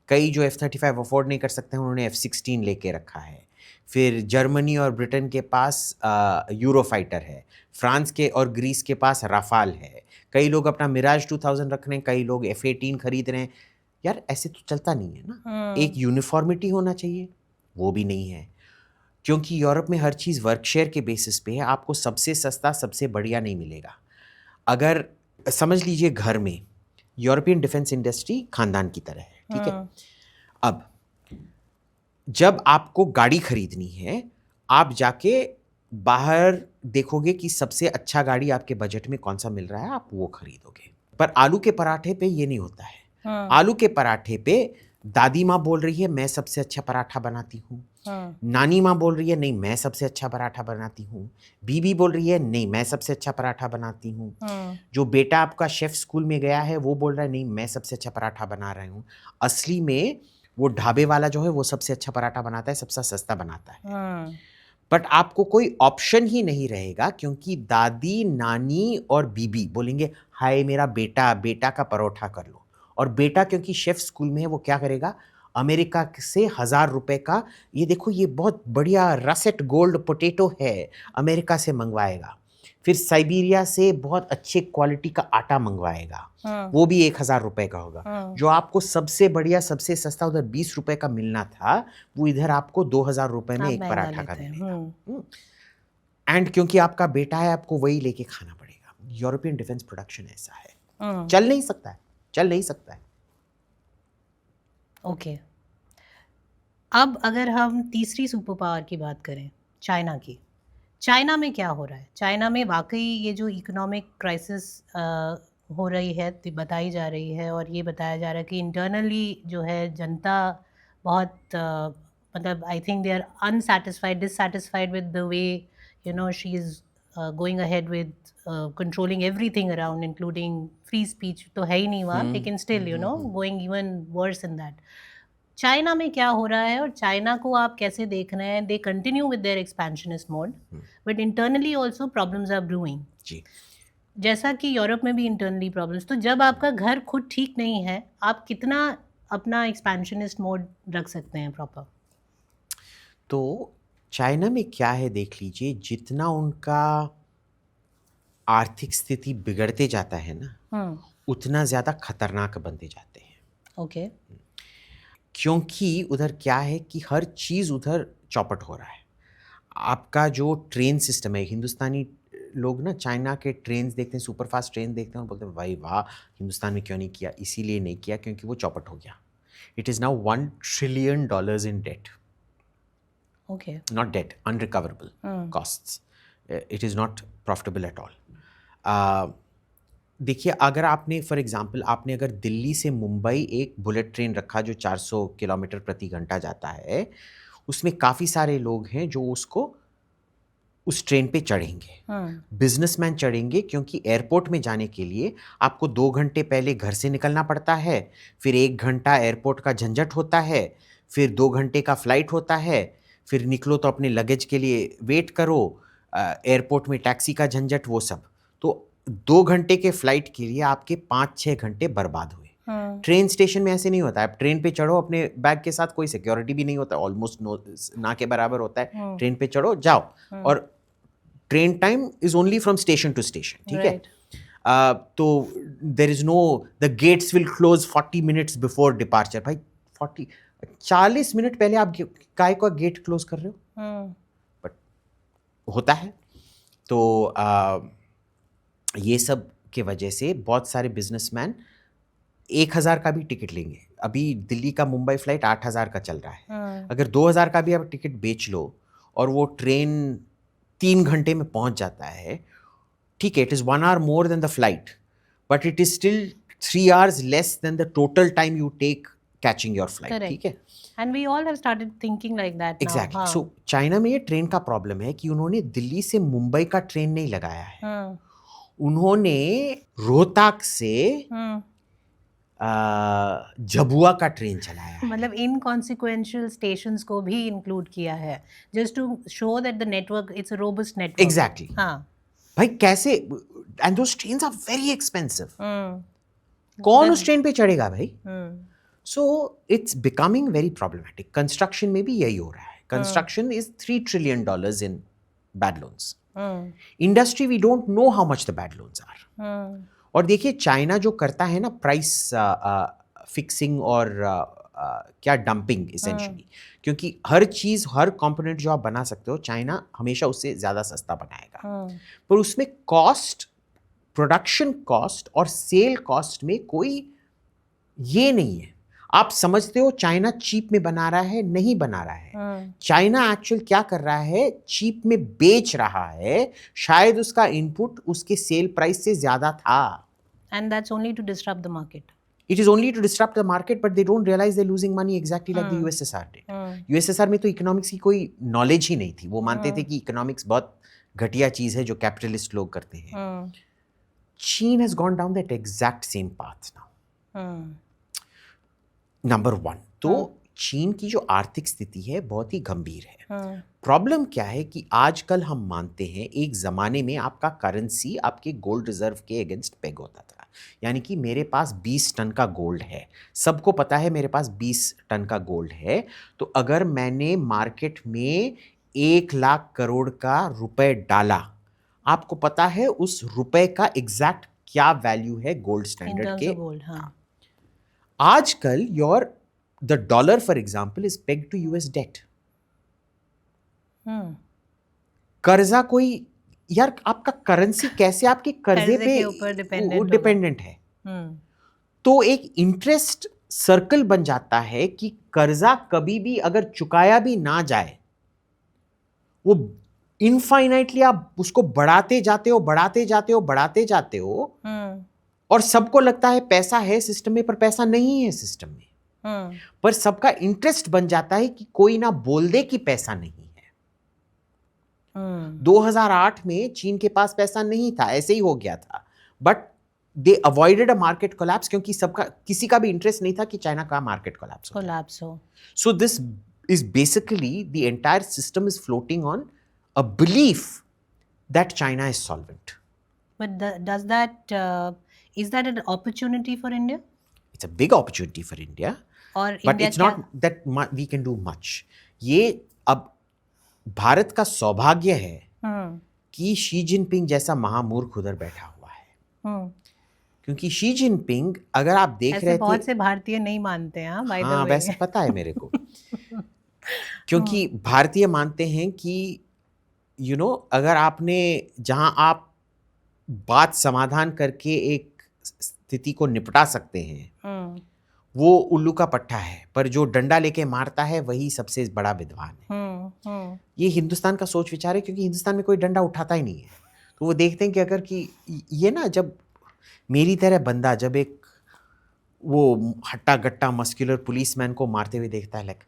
कई जो F-35 अफोर्ड नहीं कर सकते हैं उन्होंने F-16 लेके रखा है। फिर जर्मनी और ब्रिटेन के पास यूरोफाइटर है, फ्रांस के और ग्रीस के पास राफाल है, कई लोग अपना मिराज 2000 रख रहे हैं, कई लोग F-18 खरीद रहे हैं। यार ऐसे तो चलता नहीं है ना, एक यूनिफॉर्मिटी होना चाहिए, वो भी नहीं है। क्योंकि यूरोप में हर चीज़ वर्क शेयर के बेसिस पे है, आपको सबसे सस्ता सबसे बढ़िया नहीं मिलेगा। अगर समझ लीजिए घर में यूरोपियन डिफेंस इंडस्ट्री खानदान की तरह है, ठीक है। अब जब आपको गाड़ी खरीदनी है, आप जाके बाहर देखोगे कि सबसे अच्छा गाड़ी आपके बजट में कौन सा मिल रहा है, आप वो खरीदोगे। पर आलू के पराठे पे ये नहीं होता है। आलू के पराठे पे दादी माँ बोल रही है मैं सबसे अच्छा पराठा बनाती हूँ, नानी माँ बोल रही है नहीं मैं सबसे अच्छा पराठा बनाती हूँ, बीबी बोल रही है नहीं मैं सबसे अच्छा पराठा बनाती हूँ, जो बेटा आपका शेफ स्कूल में गया है वो बोल रहा है नहीं मैं सबसे अच्छा पराठा बना रहा हूँ। असली में वो ढाबे वाला जो है वो सबसे अच्छा पराठा बनाता है, सबसे सस्ता बनाता है। बट आपको कोई ऑप्शन ही नहीं रहेगा क्योंकि दादी, नानी और बीबी बोलेंगे हाय मेरा बेटा, बेटा का परोठा कर लो। और बेटा क्योंकि शेफ स्कूल में है वो क्या करेगा, अमेरिका से 1000 रुपए का, ये देखो ये बहुत बढ़िया रसेट गोल्ड पोटैटो है, अमेरिका से मंगवाएगा। फिर साइबेरिया से बहुत अच्छे क्वालिटी का आटा मंगवाएगा, वो भी 1000 रुपए का होगा। जो आपको सबसे बढ़िया सबसे सस्ता उधर 20 रुपए का मिलना था, वो इधर आपको 2000 रुपए में एक पराठा का मिलेगा। एंड क्योंकि आपका बेटा है आपको वही लेके खाना पड़ेगा। यूरोपियन डिफेंस प्रोडक्शन ऐसा है। चल नहीं सकता है, चल नहीं सकता है। ओके, अब अगर हम तीसरी सुपर पावर की बात करें, चाइना की, चाइना में क्या हो रहा है? चाइना में वाकई ये जो इकोनॉमिक क्राइसिस हो रही है, बताई जा रही है, और ये बताया जा रहा है कि इंटरनली जो है जनता बहुत मतलब I think they are unsatisfied, dissatisfied with the way you know she is going ahead with controlling everything around, including free speech तो है ही नहीं वहाँ, लेकिन still going even worse in that. China में क्या हो रहा है और चाइना को आप कैसे देख रहे हैं? They continue with their expansionist mode, but internally also problems are brewing, जी। जैसा कि यूरोप में भी इंटरनली प्रॉब्लम्स। तो जब आपका घर खुद ठीक नहीं है, आप कितना अपना एक्सपेंशनिस्ट मोड रख सकते हैं प्रॉपर? तो चाइना में क्या है देख लीजिए, जितना उनका आर्थिक स्थिति बिगड़ते जाता है ना, उतना ज़्यादा खतरनाक बनते जाते हैं। ओके। क्योंकि उधर क्या है कि हर चीज़ उधर चौपट हो रहा है। आपका जो ट्रेन सिस्टम है, हिंदुस्तानी लोग ना चाइना के ट्रेन देखते हैं, सुपर फास्ट ट्रेन देखते हैं और बोलते हैं भाई वाह, हिंदुस्तान में क्यों नहीं किया? इसीलिए नहीं किया क्योंकि वो चौपट हो गया। It is now $1 trillion in debt, okay. not debt, unrecoverable costs. It is not profitable at all. देखिए, अगर आपने फॉर एग्जांपल आपने अगर दिल्ली से मुंबई एक बुलेट ट्रेन रखा जो 400 किलोमीटर प्रति घंटा जाता है, उसमें काफ़ी सारे लोग हैं जो उस ट्रेन पे चढ़ेंगे। बिजनेसमैन चढ़ेंगे क्योंकि एयरपोर्ट में जाने के लिए आपको 2 घंटे पहले घर से निकलना पड़ता है, फिर 1 घंटा एयरपोर्ट का झंझट होता है, फिर 2 घंटे का फ्लाइट होता है, फिर निकलो तो अपने लगेज के लिए वेट करो, एयरपोर्ट में टैक्सी का झंझट, वो सब। तो 2 घंटे के फ्लाइट के लिए आपके 5-6 घंटे बर्बाद हुए। ट्रेन स्टेशन में ऐसे नहीं होता है। आप ट्रेन पे चढ़ो, अपने बैग के साथ कोई सिक्योरिटी भी नहीं होता, ऑलमोस्ट ना के बराबर होता है। ट्रेन पे चढ़ो, जाओ, और train time is only from station to station, ठीक है। तो देर is no, the gates will close 40 minutes before departure. भाई 40 मिनट पहले आप काय को गेट क्लोज कर रहे हो? बट होता है। तो ये सब के वजह से बहुत सारे बिजनेसमैन 1000 का भी टिकट लेंगे। अभी दिल्ली का मुंबई फ्लाइट 8000 का चल रहा है। अगर 2000 का भी आप टिकट बेच लो और वो ट्रेन 3 घंटे में पहुंच जाता है, ठीक है, it is 1 hour more than the flight, but it is still 3 hours less than the total time you take catching your flight, ठीक है। And we all have started thinking like that now. Exactly. So China में ये train का problem है कि उन्होंने दिल्ली से मुंबई का ट्रेन नहीं लगाया है, उन्होंने रोहतक से झबुआ का ट्रेन चलाया है। मतलब इनकॉन्सिक्वेंशियल स्टेशंस को भी इंक्लूड किया है, just to show that the network it's a robust network. Exactly. हाँ भाई, कैसे, and those trains are very expensive. कौन उस ट्रेन पे चढ़ेगा भाई? So it's becoming very problematic. Construction में भी यही हो रहा है। Construction is $3 trillion in bad loans. Industry, we don't know how much the bad loans are. और देखिए, चाइना जो करता है ना प्राइस फिक्सिंग और क्या डंपिंग इसेंशियली, क्योंकि हर चीज़, हर कंपोनेंट जो आप बना सकते हो, चाइना हमेशा उससे ज़्यादा सस्ता बनाएगा। पर उसमें कॉस्ट, प्रोडक्शन कॉस्ट और सेल कॉस्ट में कोई ये नहीं है। आप समझते हो चाइना चीप में बना रहा है, नहीं बना रहा है। चाइना एक्चुअल क्या कर रहा है, चीप में बेच रहा है। शायद उसका इनपुट उसके सेल प्राइस से ज्यादा था। And that's only to disrupt the market. It is only to disrupt the market, but they don't realize they're losing money exactly like the USSR did. USSR में तो इकोनॉमिक्स की कोई knowledge ही नहीं थी। वो मानते थे कि इकोनॉमिक्स बहुत घटिया चीज है जो कैपिटलिस्ट लोग करते हैं। चीन has gone down that exact same path now. Number 1 तो चीन की जो आर्थिक स्थिति है बहुत ही गंभीर है। प्रॉब्लम क्या है कि आजकल हम मानते हैं, एक ज़माने में आपका करेंसी आपके गोल्ड रिजर्व के अगेंस्ट पेग होता था। यानी कि मेरे पास 20 टन का गोल्ड है, सबको पता है मेरे पास 20 टन का गोल्ड है, तो अगर मैंने मार्केट में 1 लाख करोड़ का रुपए डाला, आपको पता है उस रुपए का एग्जैक्ट क्या वैल्यू है गोल्ड स्टैंडर्ड के। आजकल the dollar, for example, is pegged to US debt. कर्जा कोई, यार आपका करेंसी कैसे आपके कर्जे पे डिपेंडेंट है? तो एक इंटरेस्ट सर्कल बन जाता है कि कर्जा कभी भी अगर चुकाया भी ना जाए, वो इनफाइनाइटली आप उसको बढ़ाते जाते हो, बढ़ाते जाते हो, बढ़ाते जाते हो, और सबको लगता है पैसा है सिस्टम में, पर पैसा नहीं है सिस्टम में। पर सबका इंटरेस्ट बन जाता है कि कोई ना बोल दे कि पैसा नहीं है। 2008 में चीन के पास पैसा नहीं था, ऐसे ही हो गया था, but they avoided a market collapse, क्योंकि सबका किसी का भी इंटरेस्ट नहीं था कि चाइना का मार्केट कोलैप्स हो। So this is basically the entire system is floating on a belief that China is solvent. But does that is that an opportunity for India? It's a big opportunity for India, और but India it's not that we can do much. ये अब भारत का सौभाग्य है कि Xi Jinping जैसा महामूर्ख उधर बैठा हुआ है। क्योंकि शी जिनपिंग, अगर आप देख ऐसे रहे थे, बहुत से भारतीय नहीं मानते हैं, by the हाँ way. वैसे पता है मेरे को। क्योंकि भारतीय मानते हैं कि अगर आपने, जहां आप बात समाधान करके एक स्थिति को निपटा सकते हैं, वो उल्लू का पट्टा है, पर जो डंडा लेके मारता है वही सबसे बड़ा विद्वान है। ये हिंदुस्तान का सोच विचार है, क्योंकि हिंदुस्तान में कोई डंडा उठाता ही नहीं है। तो वो देखते हैं कि अगर कि ये ना, जब मेरी तरह बंदा जब एक वो हट्टा गट्टा मस्कुलर पुलिसमैन को मारते हुए देखता है, लाइक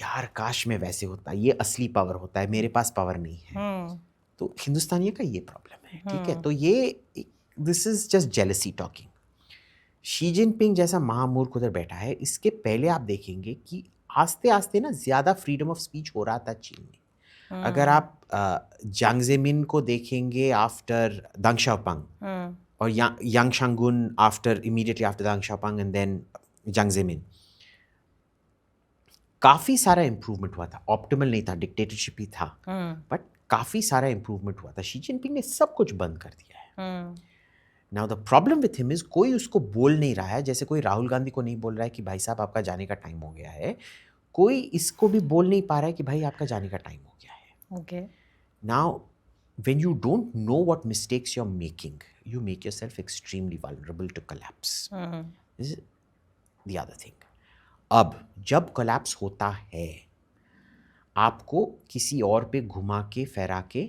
यार काश में वैसे होता, ये असली पावर होता है, मेरे पास पावर नहीं है। तो हिंदुस्तानियों का ये प्रॉब्लम है, ठीक है। तो ये this is just jealousy talking. Xi Jinping जैसा महामूर्ख उधर बैठा है, इसके पहले आप देखेंगे कि आस्ते आस्ते ना ज्यादा फ्रीडम ऑफ स्पीच हो रहा था चीन में। अगर आप जियांग जेमिन को देखेंगे आफ्टर दंग शाओपिंग, और Yang Shangkun after, immediately after Deng Xiaoping and then Jiang Zemin, काफी सारा इंप्रूवमेंट हुआ था। ऑप्टिमल नहीं था, डिक्टेटरशिप ही था, बट काफी सारा इंप्रूवमेंट हुआ था। शी जिनपिंग ने सब कुछ बंद कर दिया है। Now the problem with him is, कोई उसको बोल नहीं रहा है, जैसे कोई राहुल गांधी को नहीं बोल रहा है कि भाई साहब आपका जाने का टाइम हो गया है, कोई इसको भी बोल नहीं पा रहा है कि भाई आपका जाने का टाइम हो गया है। Okay. Now when you don't know what mistakes you're making, you make yourself extremely vulnerable to collapse. This is the other thing. अब जब कोलैप्स होता है, आपको किसी और पे घुमा के फेरा के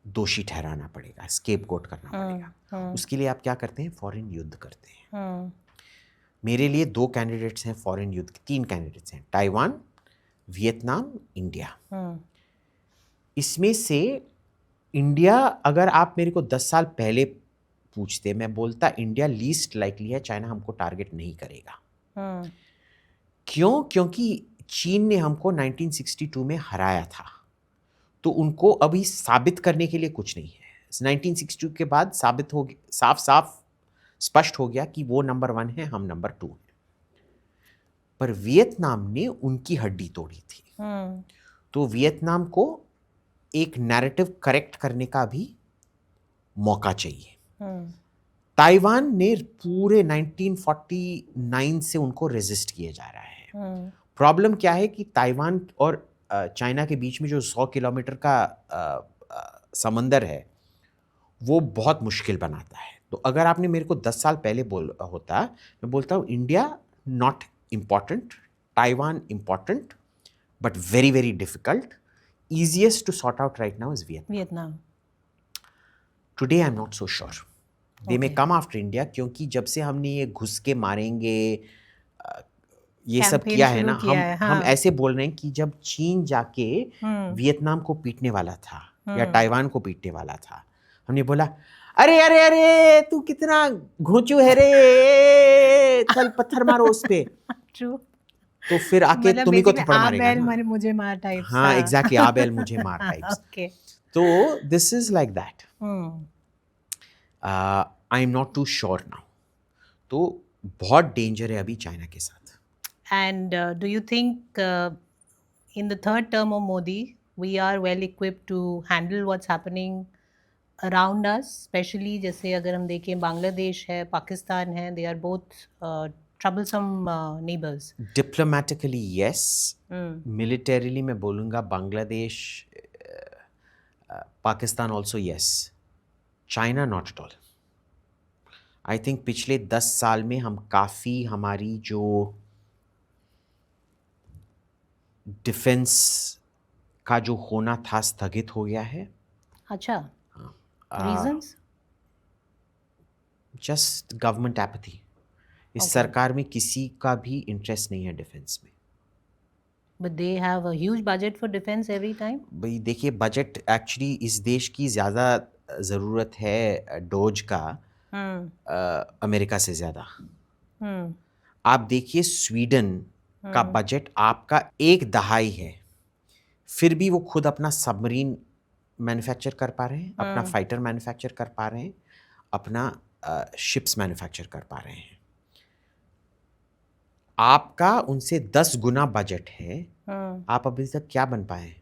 दोषी ठहराना पड़ेगा, स्केपगोट करना पड़ेगा। उसके लिए आप क्या करते हैं? फॉरेन युद्ध करते हैं। मेरे लिए 2 कैंडिडेट्स हैं फॉरेन युद्ध के, 3 कैंडिडेट्स हैं, ताइवान, वियतनाम, इंडिया। इसमें से इंडिया, अगर आप मेरे को 10 साल पहले पूछते, मैं बोलता इंडिया लीस्ट लाइकली है, चाइना हमको टारगेट नहीं करेगा। क्यों? क्योंकि चीन ने हमको 1962 में हराया था, तो उनको अभी साबित करने के लिए कुछ नहीं है। 1962 के बाद साबित हो गया, साफ साफ स्पष्ट हो गया कि वो नंबर 1 है, हम नंबर 2 हैं। पर वियतनाम ने उनकी हड्डी तोड़ी थी, तो वियतनाम को एक नैरेटिव करेक्ट करने का भी मौका चाहिए। ताइवान ने पूरे 1949 से उनको रेजिस्ट किए जा रहा है। प्रॉब्लम क्या है कि ताइवान और चाइना के बीच में जो 100 किलोमीटर का समंदर है, वो बहुत मुश्किल बनाता है। तो अगर आपने मेरे को 10 साल पहले होता, मैं बोलता हूँ India not important, Taiwan important, but very very difficult. Easiest to sort out right now is Vietnam. Today I'm not so sure. They may come after India, क्योंकि जब से हमने ये घुस के मारेंगे ये सब किया है ना, हम ऐसे बोल रहे हैं कि जब चीन जाके वियतनाम को पीटने वाला था या ताइवान को पीटने वाला था, हमने बोला अरे अरे अरे तू कितना घोंचू है रे, चल पत्थर मारो उस पे। तो फिर आके तुम्ही को थप्पड़ मारेगा ना, मुझे मार टाइप्स। हाँ एग्जैक्टली, आबेल मुझे मार टाइप्स। Okay. तो this is like that. I am not too sure now. तो बहुत डेंजर है अभी चाइना के साथ। And do you think in the third term of Modi we are well equipped to handle what's happening around us, specially जैसे अगर हम देखें बांग्लादेश है, पाकिस्तान है, they are both troublesome neighbors? Diplomatically yes, militarily मैं बोलूँगा Bangladesh, Pakistan also yes, China not at all. I think पिछले 10 साल में हम काफ़ी हमारी जो डिफेंस का जो होना था स्थगित हो गया है. अच्छा, रीजंस? Just government apathy. इस Okay. सरकार में किसी का भी इंटरेस्ट नहीं है डिफेंस में. But they have a huge budget for defense every time. भाई देखिए, बजट एक्चुअली इस देश की ज़्यादा ज़रूरत है डोज का Hmm. अमेरिका से ज़्यादा. Hmm. आप देखिए स्वीडन का बजट आपका 1/2 है, फिर भी वो खुद अपना सबमरीन मैन्युफैक्चर कर पा रहे हैं, अपना फाइटर मैन्युफैक्चर कर पा रहे हैं, अपना शिप्स मैन्युफैक्चर कर पा रहे हैं. आपका उनसे 10 गुना बजट है, आप अभी तक क्या बन पाए?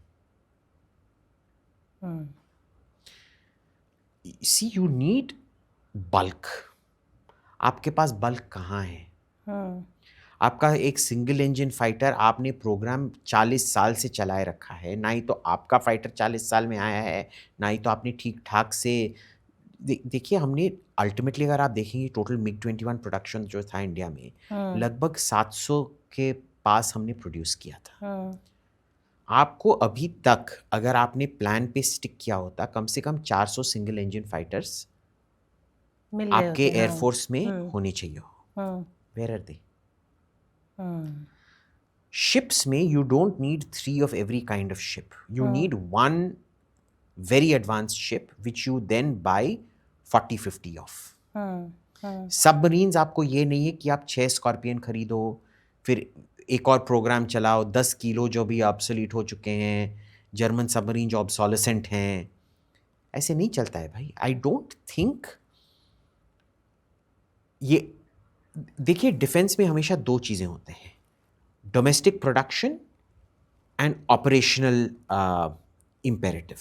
सी यू नीड बल्क. आपके पास बल्क कहाँ है? आपका एक सिंगल इंजन फाइटर आपने प्रोग्राम 40 साल से चलाए रखा है. ना ही तो आपका फाइटर 40 साल में आया है, ना ही तो आपने ठीक ठाक से देखिए. हमने अल्टीमेटली अगर आप देखेंगे टोटल मिग 21 प्रोडक्शन जो था इंडिया में, लगभग 700 के पास हमने प्रोड्यूस किया था. आपको अभी तक अगर आपने प्लान पे स्टिक किया होता, कम से कम 400 सिंगल इंजन फाइटर्स मिल गए आपके होते, एयरफोर्स में होने चाहिए हो. Where are they? शिप्स में you don't need 3 of every kind of ship. You need one very advanced ship which you then buy 40-50 of. Submarines आपको ये नहीं है कि आप 6 स्कॉर्पियन खरीदो, फिर एक और प्रोग्राम चलाओ, 10 किलो जो भी ऑब्सोलीट हो चुके हैं, जर्मन सबमरीन जो ऑब्सोलेसेंट हैं. ऐसे नहीं चलता है भाई. आई डोंट थिंक ये देखिए, डिफेंस में हमेशा 2 चीज़ें होते हैं, domestic production and operational imperative.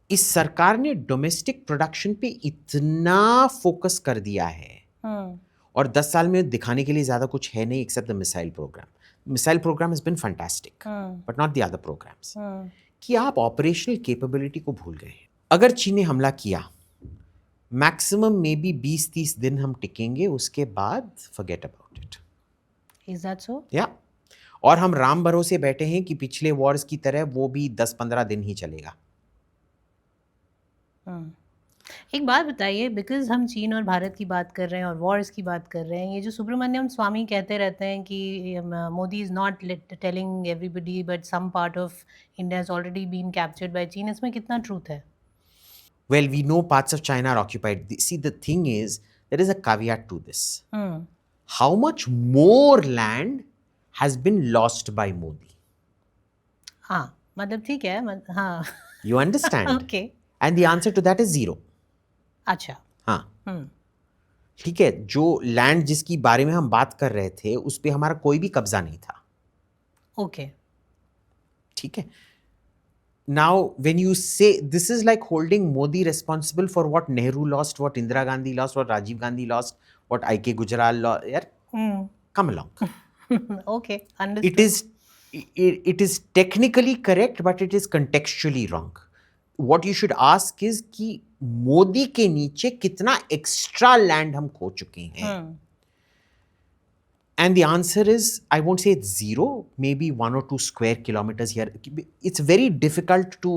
इस सरकार ने डोमेस्टिक प्रोडक्शन पे इतना फोकस कर दिया है, और 10 साल में दिखाने के लिए ज़्यादा कुछ है नहीं except the missile programme. Missile programme has been fantastic, but not the other programmes. कि आप ऑपरेशनल कैपेबिलिटी को भूल गए. अगर चीन ने हमला किया, मैक्सिमम मे बी 20-30 दिन हम टिकेंगे, उसके बाद forget about it. Is that so? या और हम राम भरोसे बैठे हैं कि पिछले वॉर्स की तरह वो भी 10-15 दिन ही चलेगा. एक बात बताइए, बिकॉज हम चीन और भारत की बात कर रहे हैं और वॉर्स की बात कर रहे हैं, ये जो सुब्रमण्यम स्वामी कहते रहते हैं कि Modi is not telling everybody but some part of India has already been captured by चीन, इसमें कितना ट्रूथ है? Well, we know parts of China are occupied. See, the thing is, there is a caveat to this. How much more land has been lost by Modi? हाँ, मतलब ठीक है, हाँ. You understand? Okay. And the answer to that is 0. अच्छा. हाँ. ठीक है, जो लैंड जिसकी बारे में हम बात कर रहे थे उस पे हमारा कोई भी कब्जा नहीं था. Okay. ठीक है. Now, when you say this is like holding Modi responsible for what Nehru lost, what Indira Gandhi lost, what Rajiv Gandhi lost, what I.K. Gujral lost. Yeah, come along. Okay, understood. It is technically correct, but it is contextually wrong. What you should ask is कि मोदी के नीचे कितना extra land हम खो चुके हैं. And the answer is, I won't say it's 0, maybe 1 or 2 square kilometers here. It's very difficult to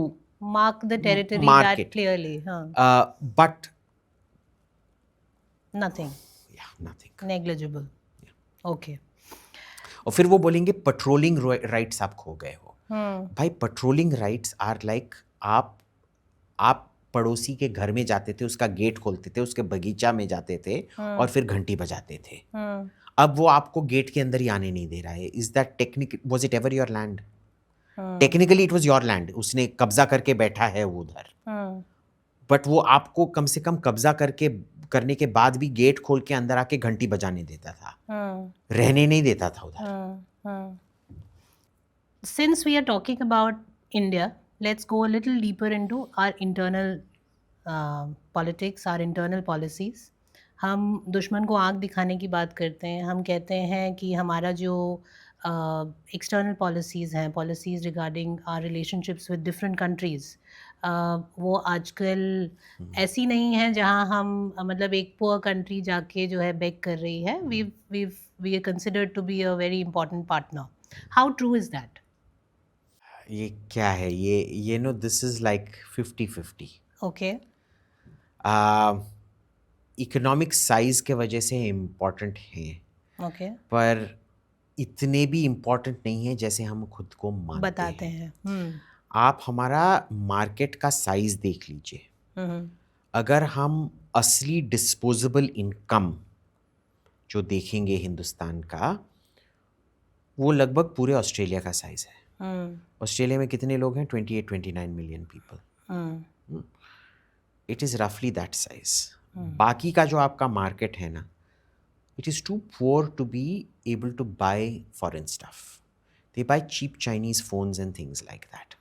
mark the territory mark that it. clearly. But nothing. Yeah, nothing. Negligible. Yeah. Okay. और फिर वो बोलेंगे patrolling rights आप खो गए हो. भाई, patrolling rights are like आप पड़ोसी के घर में जाते थे, उसका गेट खोलते थे, उसके बगीचा में जाते थे और फिर घंटी बजाते थे. अब वो आपको गेट के अंदर ही आने नहीं दे रहा है. Is that technique, was it ever your land? Technically it was your land. उसने कब्जा करके बैठा है वो उधर, बट वो आपको कम से कम कब्जा करने के बाद भी गेट खोल के अंदर आके घंटी बजाने देता था, रहने नहीं देता था उधर. Since we are talking about India, let's go a little deeper into our internal politics, our internal policies. हम दुश्मन को आँख दिखाने की बात करते हैं. हम कहते हैं कि हमारा जो एक्सटर्नल पॉलिसीज़ हैं, policies regarding our relationships with different countries, वो आजकल ऐसी नहीं है जहाँ हम मतलब एक पुअर कंट्री जाके जो है बेग कर रही है. We are considered to be a very important partner. How true is that? ये क्या है, ये no this is like 50-50. Okay. Economic size के वजह से इम्पोर्टेंट हैं, ओके. पर इतने भी इम्पोर्टेंट नहीं है जैसे हम खुद को मानते बताते हैं. हैं. आप हमारा मार्केट का साइज देख लीजिए. हम्म. अगर हम असली डिस्पोजेबल इनकम जो देखेंगे हिंदुस्तान का, वो लगभग पूरे ऑस्ट्रेलिया का साइज है. ऑस्ट्रेलिया में कितने लोग हैं? 28-29 मिलियन पीपल. इट इज़ रफली दैट साइज. बाकी का जो आपका मार्केट है ना, it is too poor to be able to buy foreign stuff. They buy cheap Chinese phones and things like that.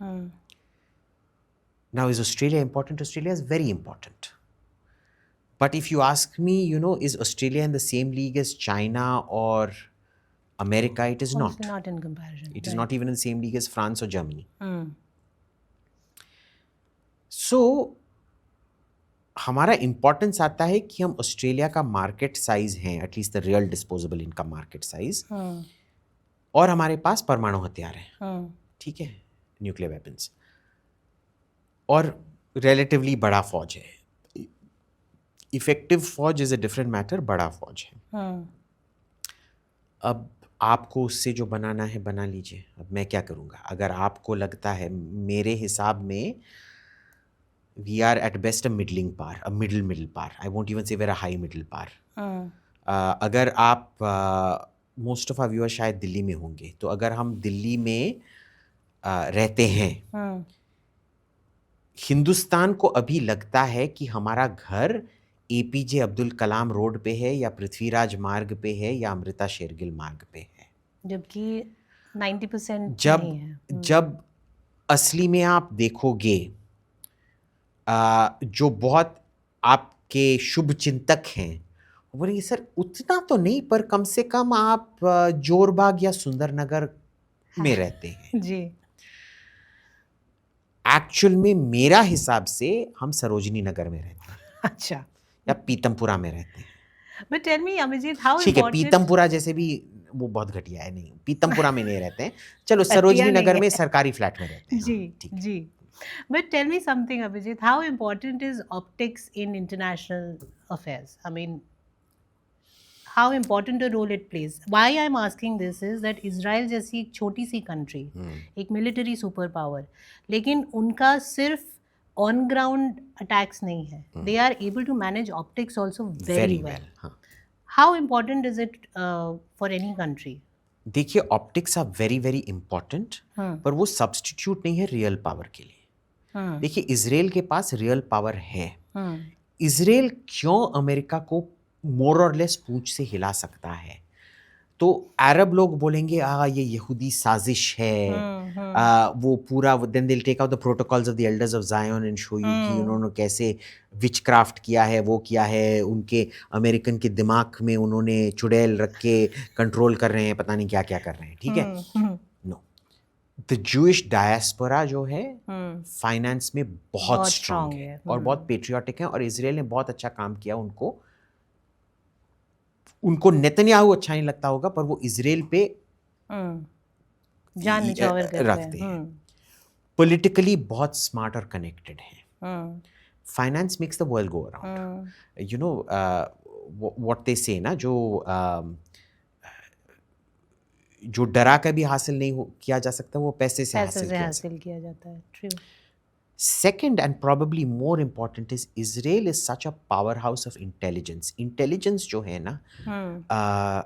Now, is Australia important? Australia is very important. But if you ask me, is Australia in the same league as China or America? It is not. Not in comparison. It is not even in the same league as France or Germany. Mm. So, हमारा importance आता है कि हम Australia का market size हैं, at least the real disposable income market size, और हमारे पास परमाणु हथियार हैं, ठीक है, न्यूक्लियर वेपन्स, और रिलेटिवली बड़ा फौज है. इफेक्टिव फौज इज अ डिफरेंट मैटर, बड़ा फौज है. अब आपको उससे जो बनाना है बना लीजिए. अब मैं क्या करूँगा? अगर आपको लगता है, मेरे हिसाब में we are at best a middling par, a middle par. I won't even say we're a high middle par. अगर आप मोस्ट ऑफ आवर व्यूअर शायद दिल्ली में होंगे, तो अगर हम दिल्ली में रहते हैं, हिंदुस्तान को अभी लगता है कि हमारा घर एपीजे अब्दुल कलाम रोड पे है, या पृथ्वीराज मार्ग पे है, या अमृता शेरगिल मार्ग पे है, जबकि 90% जब नहीं है. जब असली में आप देखोगे, जो बहुत आपके शुभ चिंतक हैं, वो बोलेंगे सर उतना तो नहीं, पर कम से कम आप जोरबाग या सुंदरनगर में रहते हैं. जी. एक्चुअल में मेरा हिसाब से हम सरोजनी नगर में रहते हैं. अच्छा. या पीतमपुरा में रहते हैं. But tell me Abhijeet, how ठीक है, इम्पोर्टेंट. पीतमपुरा जैसे भी वो बहुत घटिया है, नहीं, पीतमपुरा में नहीं रहते हैं. चलो, सरोजनी नगर में सरकारी फ्लैट में रहते हैं. जी. जी. But tell me something, Abhijit. How important is optics in international affairs? I mean, how important a role it plays? Why I'm asking this is that Israel जैसी एक छोटी सी country, एक military superpower, लेकिन उनका सिर्फ on ground attacks नहीं है. They are able to manage optics also very well. हाँ. How important is it for any country? देखिए, optics are very very important, पर वो सब्स्टिट्यूट नहीं है रियल पावर के लिए. देखिए, इजराइल के पास रियल पावर है. इजराइल क्यों अमेरिका को मोर और लेस पूंछ से हिला सकता है? तो अरब लोग बोलेंगे ये यहूदी साजिश है, वो पूरा, then they will take out the protocols of the elders of Zion and show you कि उन्होंने कैसे विचक्राफ्ट किया है, वो किया है, उनके अमेरिकन के दिमाग में उन्होंने चुड़ैल रख के कंट्रोल कर रहे हैं, पता नहीं क्या क्या कर रहे हैं. ठीक है. नो, द जूइश डायस्पोरा जो है फाइनेंस में बहुत स्ट्रांग है और बहुत पेट्रियाटिक है, और इजराइल ने बहुत अच्छा काम किया. उनको नेतन्याहू अच्छा नहीं लगता होगा, पर वो इजराइल पे जान निछावर रखते हैं. पॉलिटिकली बहुत स्मार्ट और कनेक्टेड हैं. Finance makes the world go around. You know what they से ना, जो डरा कर भी हासिल नहीं किया जा सकता, वो पैसे से हासिल किया जाता है. True. Second, and probably more important, is Israel is such a powerhouse of intelligence. Intelligence जो है ना,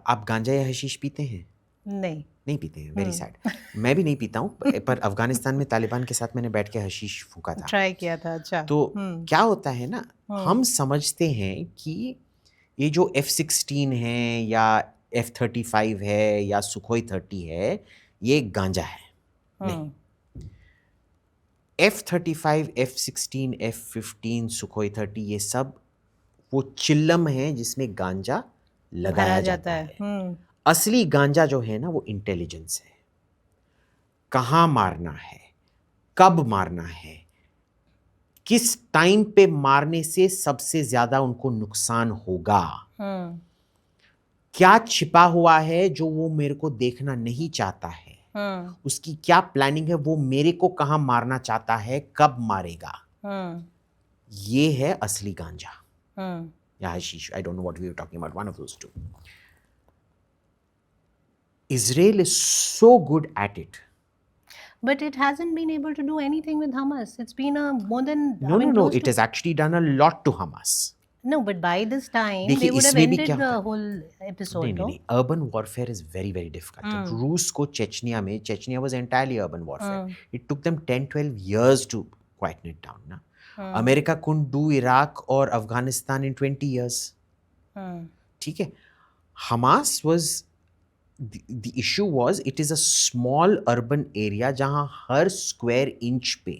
आप गांजा या हशीश पीते हैं? नहीं पीते हैं. Very sad. मैं भी नहीं पीता हूँ, पर अफगानिस्तान में तालिबान के साथ मैंने बैठ के हशीश फूका था, ट्राई किया था. अच्छा. तो क्या होता है ना, हम समझते हैं कि ये जो F-16 है या F-35 है या सुखोई 30 है, ये गांजा है. नहीं. F-35, F-16, F-15, सुखोई 30, ये सब वो चिल्लम है जिसमें गांजा लगाया जाता है. असली गांजा जो है ना, वो इंटेलिजेंस है. कहाँ मारना है, कब मारना है, किस टाइम पे मारने से सबसे ज्यादा उनको नुकसान होगा, क्या छिपा हुआ है जो वो मेरे को देखना नहीं चाहता है, उसकी क्या प्लानिंग है, वो मेरे को कहां मारना चाहता है, कब मारेगा, ये है असली गांजा या हशीश. I don't know what we were talking about, one of those two. Israel is so good at it. But it hasn't been able to do anything with Hamas. It's been a more than No, it has actually done a lot to Hamas. No, but by this time देखिए, they would have इसमें भी ended क्या the होता है? whole episode. नहीं, urban warfare is very very difficult. जब रूस को Chechnya was entirely urban warfare. It took them 10-12 years to quieten it down. ना अमेरिका couldn't do Iraq और अफगानिस्तान in 20 years. ठीक है. Hamas was the issue was it is a small urban area जहां हर square inch पे,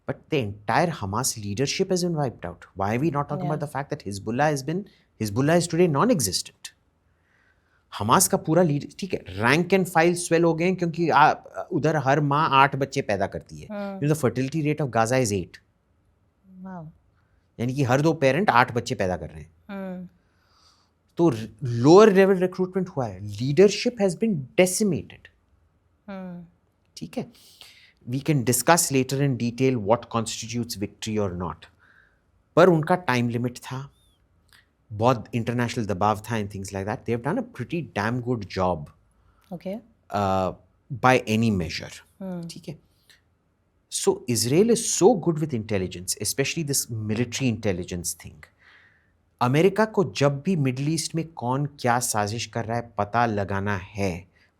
but the entire Hamas leadership has been wiped out. Why are we not talking about the fact that Hezbollah is today non-existent? Hamas का पूरा leader, ठीक है, rank and file swell हो गए क्योंकि उधर हर माँ 8 बच्चे पैदा करती है. The fertility rate of Gaza is 8. यानी कि हर 2 पेरेंट 8 बच्चे पैदा कर रहे हैं. तो लोअर लेवल रिक्रूटमेंट हुआ है, लीडरशिप हैज बीन डेसिमेटेड. ठीक है, we can discuss later in detail what constitutes victory और नॉट, पर उनका टाइम लिमिट था, बहुत इंटरनेशनल दबाव था and things like that. They have done a pretty damn good job by any measure. ठीक है. So Israel is so good with intelligence, especially this military intelligence thing. America को जब भी middle east में कौन क्या साजिश कर रहा है पता लगाना है,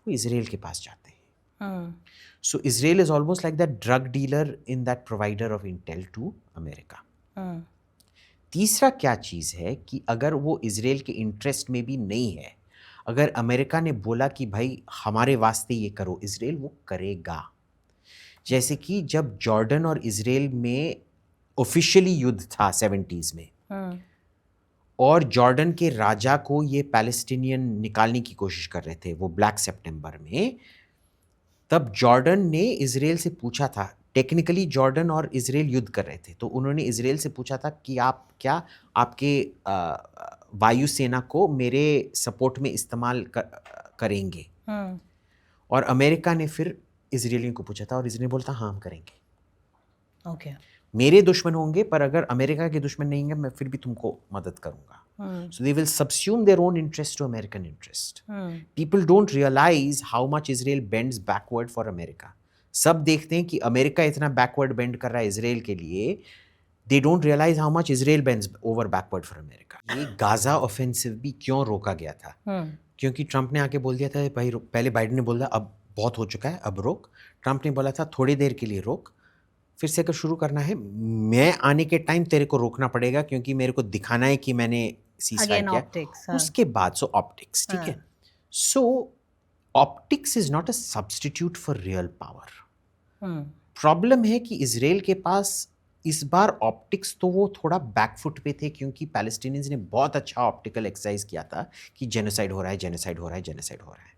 वो इजराइल के पास जाते हैं. So Israel is almost like that drug dealer in that provider of intel to America. तीसरा क्या चीज़ है कि अगर वो इजराइल के इंटरेस्ट में भी नहीं है, अगर अमेरिका ने बोला कि भाई हमारे वास्ते ये करो, इजराइल वो करेगा. जैसे कि जब जॉर्डन और इजराइल में ऑफिशियली युद्ध था 70s में, और जॉर्डन के राजा को ये पैलेस्टीनियन निकालने की कोशिश कर रहे थे वो ब्लैक सितंबर में, तब जॉर्डन ने इजराइल से पूछा था, टेक्निकली जॉर्डन और इजराइल युद्ध कर रहे थे, तो उन्होंने इजराइल से पूछा था कि आप क्या आपके वायुसेना को मेरे सपोर्ट में इस्तेमाल करेंगे. और अमेरिका ने फिर इजरायलियों को पूछा था और इजराइल बोलता हाँ हम करेंगे. ओके. मेरे दुश्मन होंगे पर अगर अमेरिका के दुश्मन नहीं होंगे मैं फिर भी तुमको मदद करूंगा. So they will subsume their own interest to American interest. People don't realize how much Israel bends backward for America. सब देखते हैं कि अमेरिका इतना बैकवर्ड बेंड कर रहा है इजराइल के लिए, they don't realize how much Israel bends over backward for America. ये गाजा ऑफेंसिव भी क्यों रोका गया था? क्योंकि ट्रंप ने आके बोल दिया था भाई, पहले बाइडेन ने बोला अब बहुत हो चुका है अब रोक. ट्रंप ने बोला था थोड़ी देर के लिए रोक, फिर से अगर शुरू करना है मैं आने के टाइम तेरे को रोकना पड़ेगा क्योंकि मेरे को दिखाना है कि मैंने सीज़फायर किया. उसके बाद सो ऑप्टिक्स. ठीक है. So optics is not a substitute for real power. Problem है कि इजराइल के पास इस बार ऑप्टिक्स तो वो थोड़ा बैकफुट पे थे क्योंकि पैलेस्टीनियंस ने बहुत अच्छा ऑप्टिकल एक्सरसाइज किया था कि जेनोसाइड हो रहा है, जेनोसाइड हो रहा है, जेनोसाइड हो रहा है.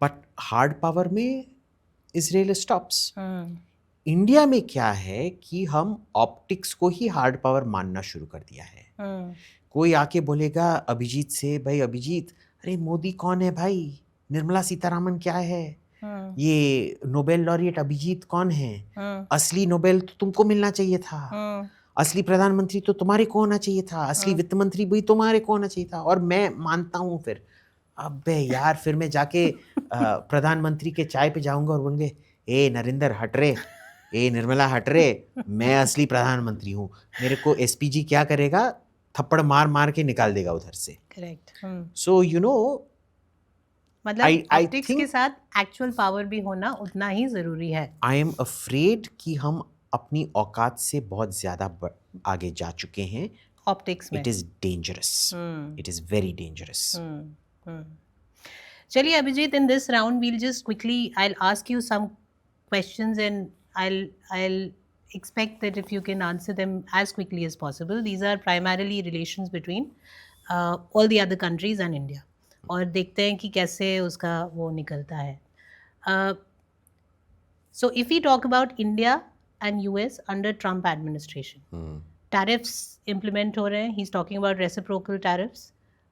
बट हार्ड पावर में इजराइल स्टॉप्स. इंडिया में क्या है कि हम ऑप्टिक्स को ही हार्ड पावर मानना शुरू कर दिया है. कोई आके बोलेगा अभिजीत से, भाई अभिजीत अरे मोदी कौन है भाई, निर्मला सीतारामन क्या है, ये नोबेल लॉरिएट अभिजीत कौन है, असली नोबेल तो तुमको मिलना चाहिए था, असली प्रधानमंत्री तो तुम्हारे को होना चाहिए था, असली वित्त मंत्री भी तुम्हारे को होना चाहिए था. और मैं मानता हूँ फिर अबे यार फिर मैं जाके प्रधानमंत्री के चाय पे जाऊंगा और बोलेंगे ए नरेंद्र हट रे, ए निर्मला हट रे, मैं असली प्रधानमंत्री हूँ. मेरे को एसपीजी क्या करेगा, थप्पड़ मार मार के निकाल देगा उधर से. करेक्ट. सो यू नो मतलब ऑप्टिक्स के साथ एक्चुअल पावर भी होना उतना ही जरूरी है. आई एम अफ्रेड कि हम अपनी औकात से बहुत ज्यादा आगे जा चुके हैं ऑप्टिक्स में. It is dangerous, it is very dangerous. चलिए Abhijit, in this round we'll just quickly, I'll ask you some questions and I'll expect that if you can answer them as quickly as possible. These are primarily relations between all the other countries and India. और देखते हैं कि कैसे उसका वो निकलता है. So if we talk about India and US under Trump administration. Hmm. Tariffs implement हो रहे हैं. He's talking about reciprocal tariffs.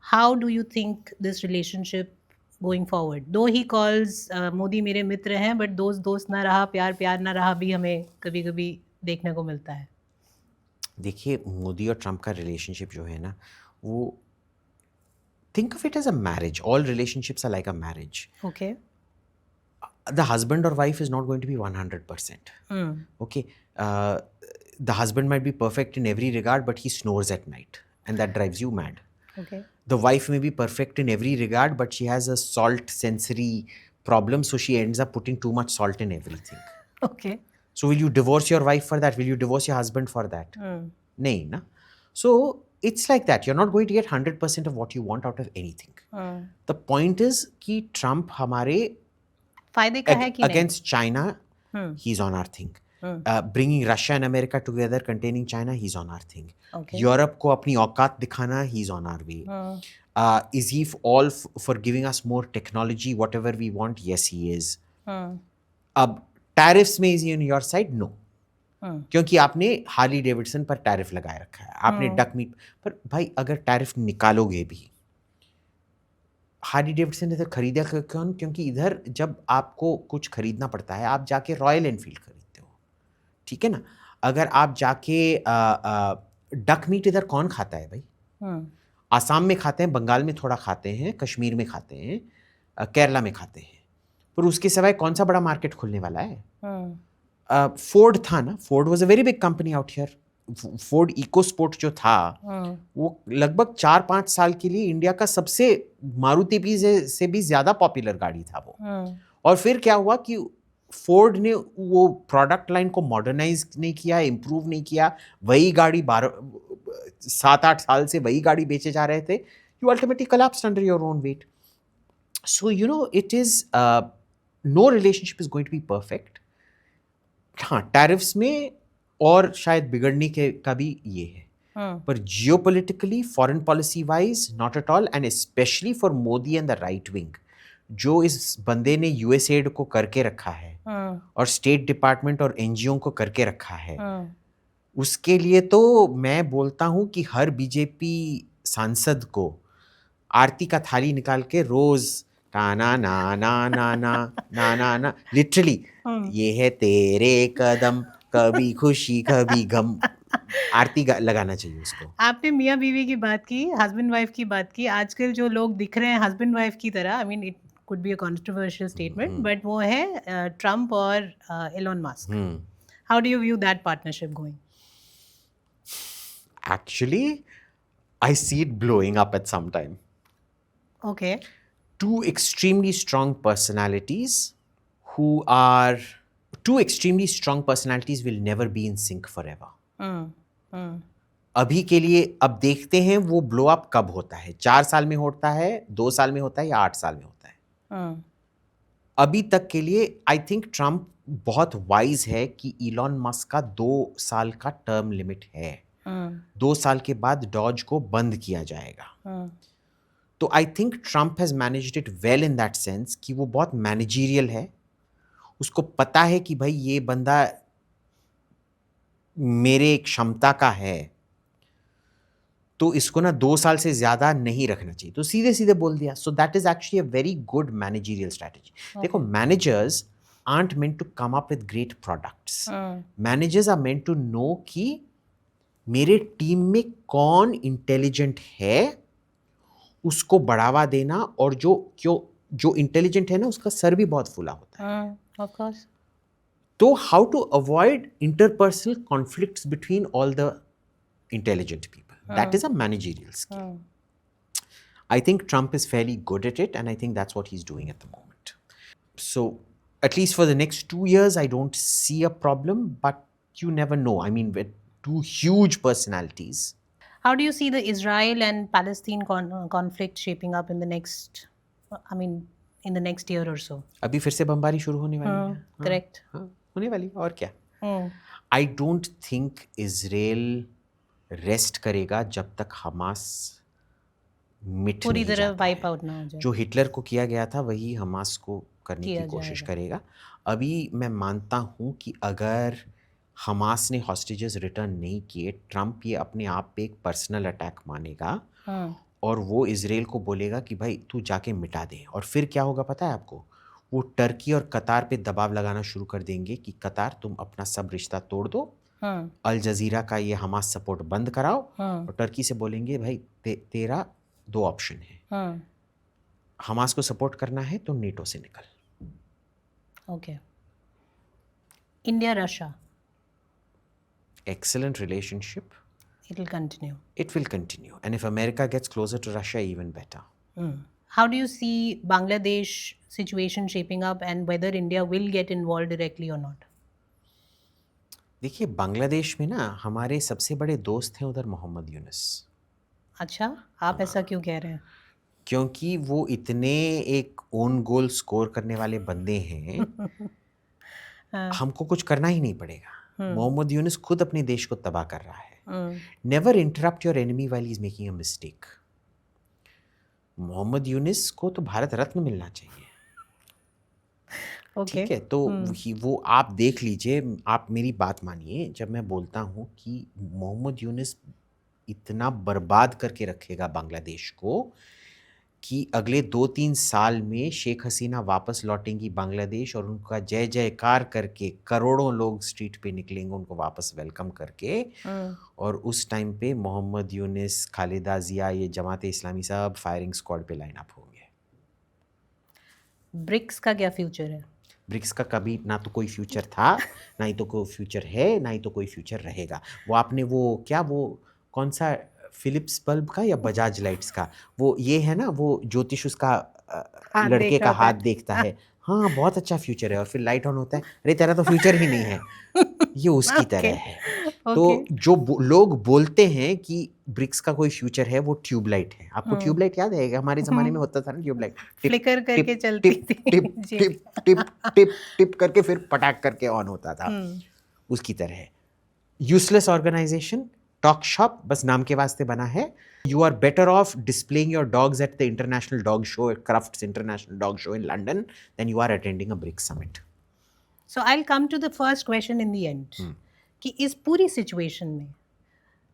How do you think this relationship going forward? Though he calls Modi मेरे मित्र हैं, but दोस्त दोस्त ना रहा, प्यार प्यार ना रहा भी हमें कभी कभी देखने को मिलता है. देखिए, मोदी और ट्रम्प का रिलेशनशिप जो है ना, वो think of it as a marriage. All relationships are like a marriage. Okay. The husband or wife is not going to be 100%. Okay. The husband might be perfect in every regard, but he snores at night, and that drives you mad. Okay. The wife may be perfect in every regard, but she has a salt sensory problem, so she ends up putting too much salt in everything. Okay. So will you divorce your wife for that? Will you divorce your husband for that? Nahin, na? So it's like that. You're not going to get 100% of what you want out of anything. The point is कि Trump हमारे फायदे का है कि नहीं? against China, he's on our thing. Bringing Russia and America together, containing China, he's on our thing. Okay. Europe को अपनी औकात दिखाना, he's on our way. Is he all for giving us more technology, whatever we want? Yes, he is. अब tariffs में is he on your side? No. क्योंकि आपने Harley Davidson पर tariff लगाए रखा है, आपने डक मीट पर. भाई अगर टैरिफ निकालोगे भी, हार्ली डेविडसन इधर खरीदा क्यों? क्योंकि इधर जब आपको कुछ खरीदना पड़ता है, आप जाके रॉयल एनफील्ड खरीदते हो, ठीक है ना. अगर आप जाके डक मीट इधर कौन खाता है भाई? आसाम में खाते हैं, बंगाल में थोड़ा खाते हैं, कश्मीर में खाते हैं, केरला में खाते हैं, पर उसके सिवाय कौन सा बड़ा मार्केट खुलने वाला है? फोर्ड था ना, Ford was a very big company out here. Ford EcoSport जो था, वो लगभग 4-5 साल के लिए इंडिया का सबसे मारुति भी से भी ज्यादा पॉपुलर गाड़ी था वो. और फिर क्या हुआ कि फोर्ड ने वो प्रोडक्ट लाइन को मॉडर्नाइज नहीं किया, इम्प्रूव नहीं किया, वही गाड़ी 7-8 साल से वही गाड़ी बेचे जा रहे थे. You ultimately collapsed under your own weight. So you know it is no relationship is going to be perfect. हाँ, टैरिफ्स में और शायद बिगड़ने के का भी ये है, पर geopolitically, foreign policy wise not at all. And specially for Modi and the right wing, जो इस बंदे ने यूएसएड को करके रखा है और स्टेट डिपार्टमेंट और एनजीओ को करके रखा है, उसके लिए तो मैं बोलता हूँ कि हर बीजेपी सांसद को आरती का थाली निकाल के रोज ना ना ना ना ना ना ना ना ना लिटरली ये है तेरे कदम, कभी खुशी कभी गम, आरती लगाना चाहिए उसको. आपने मियाँ बीवी की बात की, हस्बैंड वाइफ की बात की. आजकल जो लोग दिख रहे हैं हस्बैंड वाइफ की तरह, I mean it could be a controversial statement, but वो है ट्रम्प और Elon Musk. How do you view that partnership going? Actually, I see it blowing up at some time. Okay. Two extremely strong personalities will never be in sync forever. अभी के लिए अब देखते हैं वो ब्लो अप कब होता है. 4 साल में होता है, 2 साल में होता है, या 8 साल में होता है. अभी तक के लिए आई थिंक ट्रम्प बहुत वाइज है कि इलॉन मस्क का 2 साल का टर्म लिमिट है. 2 साल के बाद डॉज को बंद किया जाएगा. तो I think Trump has managed it well in that sense कि वो बहुत मैनेजरियल है. उसको पता है कि भाई ये बंदा मेरे क्षमता का है, तो इसको ना 2 साल से ज्यादा नहीं रखना चाहिए, तो सीधे सीधे बोल दिया. So that is actually a very good managerial strategy. देखो, managers aren't meant to come up with great products. Managers are meant to know कि मेरे टीम में कौन इंटेलिजेंट है, उसको बढ़ावा देना, और जो इंटेलिजेंट है ना, उसका सर भी बहुत फूला होता है. Of course. तो how to avoid interpersonal conflicts between all the intelligent people, that is a managerial skill. I think Trump is fairly good at it, and I think that's what he's doing at the moment. So at least for the next 2 years, I don't see a problem, but you never know. I mean, with two huge personalities. How do you see the Israel and Palestine conflict shaping up in the next, in the next year or so? अभी फिर से बमबारी शुरू होने वाली है. Correct. हाँ, होने वाली, और क्या. I don't think Israel rest करेगा जब तक हमास मिट पूरी नहीं तरह जाता वाइप है. आउट ना हो जाए. जो हिटलर को किया गया था वही हमास को करने किया की कोशिश जाएगा. करेगा. अभी मैं मानता हूँ कि अगर हमास ने हॉस्टेजेस रिटर्न नहीं किए, ट्रम्प ये अपने आप पे एक पर्सनल अटैक मानेगा और वो इजराइल को बोलेगा कि भाई तू जाके मिटा दे। और फिर क्या होगा पता है आपको? वो टर्की और कतार पे दबाव लगाना शुरू कर देंगे कि कतार तुम अपना सब रिश्ता तोड़ दो, अल जजीरा का ये हमास सपोर्ट बंद कराओ, और टर्की से बोलेंगे भाई तेरा दो ऑप्शन है, हमास को सपोर्ट करना है तो नेटो से निकल। Okay. India Russia, Excellent relationship. it will continue. It will continue. And if America gets closer to Russia, even better. How do you see Bangladesh situation shaping up and whether India will get involved directly or not? देखिए, बांग्लादेश में ना हमारे सबसे बड़े दोस्त हैं उधर मोहम्मद यूनुस। अच्छा, आप ऐसा क्यों कह रहे हैं? क्योंकि वो इतने एक ओन गोल स्कोर करने वाले बंदे हैं, हमको कुछ करना ही नहीं पड़ेगा। मोहम्मद यूनुस खुद अपने देश को तबाह कर रहा है। Never interrupt your enemy while he is making a mistake. Mohammad Yunus को तो भारत रत्न मिलना चाहिए। Okay. ठीक है, तो वो आप देख लीजिए, आप मेरी बात मानिए जब मैं बोलता हूँ कि मोहम्मद यूनुस इतना बर्बाद करके रखेगा बांग्लादेश को कि अगले 2-3 साल में शेख हसीना वापस लौटेंगी बांग्लादेश और उनका जय जयकार करके करोड़ों लोग स्ट्रीट पे निकलेंगे उनको वापस वेलकम करके, और उस टाइम पे मोहम्मद यूनुस, खालिदा जिया, ये जमाते इस्लामी सब फायरिंग स्क्वाड पे लाइन अप होंगे। ब्रिक्स का क्या फ्यूचर है? ब्रिक्स का कभी ना तो कोई फ्यूचर था, ना ही तो कोई फ्यूचर है, ना ही तो कोई फ्यूचर रहेगा। वो आपने वो क्या, वो कौन सा फिलिप्स बल्ब का या बजाज लाइट्स का, वो ये है ना, वो ज्योतिष उसका लड़के का हाथ देखता है, हाँ बहुत अच्छा फ्यूचर है, और फिर लाइट ऑन होता है, अरे तेरा तो फ्यूचर ही नहीं है। ये उसकी तरह है। तो जो लोग बोलते हैं कि ब्रिक्स का कोई फ्यूचर है, वो ट्यूबलाइट है। आपको ट्यूबलाइट याद है? हमारे जमाने में होता था ना ट्यूबलाइट, फ्लिकर करके चलती थी, tip tip tip tip tip करके फिर पटाक करके ऑन होता था। उसकी तरह है। यूजलेस ऑर्गेनाइजेशन, टॉक शॉप, बस नाम के वास्ते बना है। You are better off displaying your dogs at the International Dog Show, Crufts International Dog Show in London, than you are attending a BRICS summit. So I'll come to the first question in the end. कि इस पूरी situation में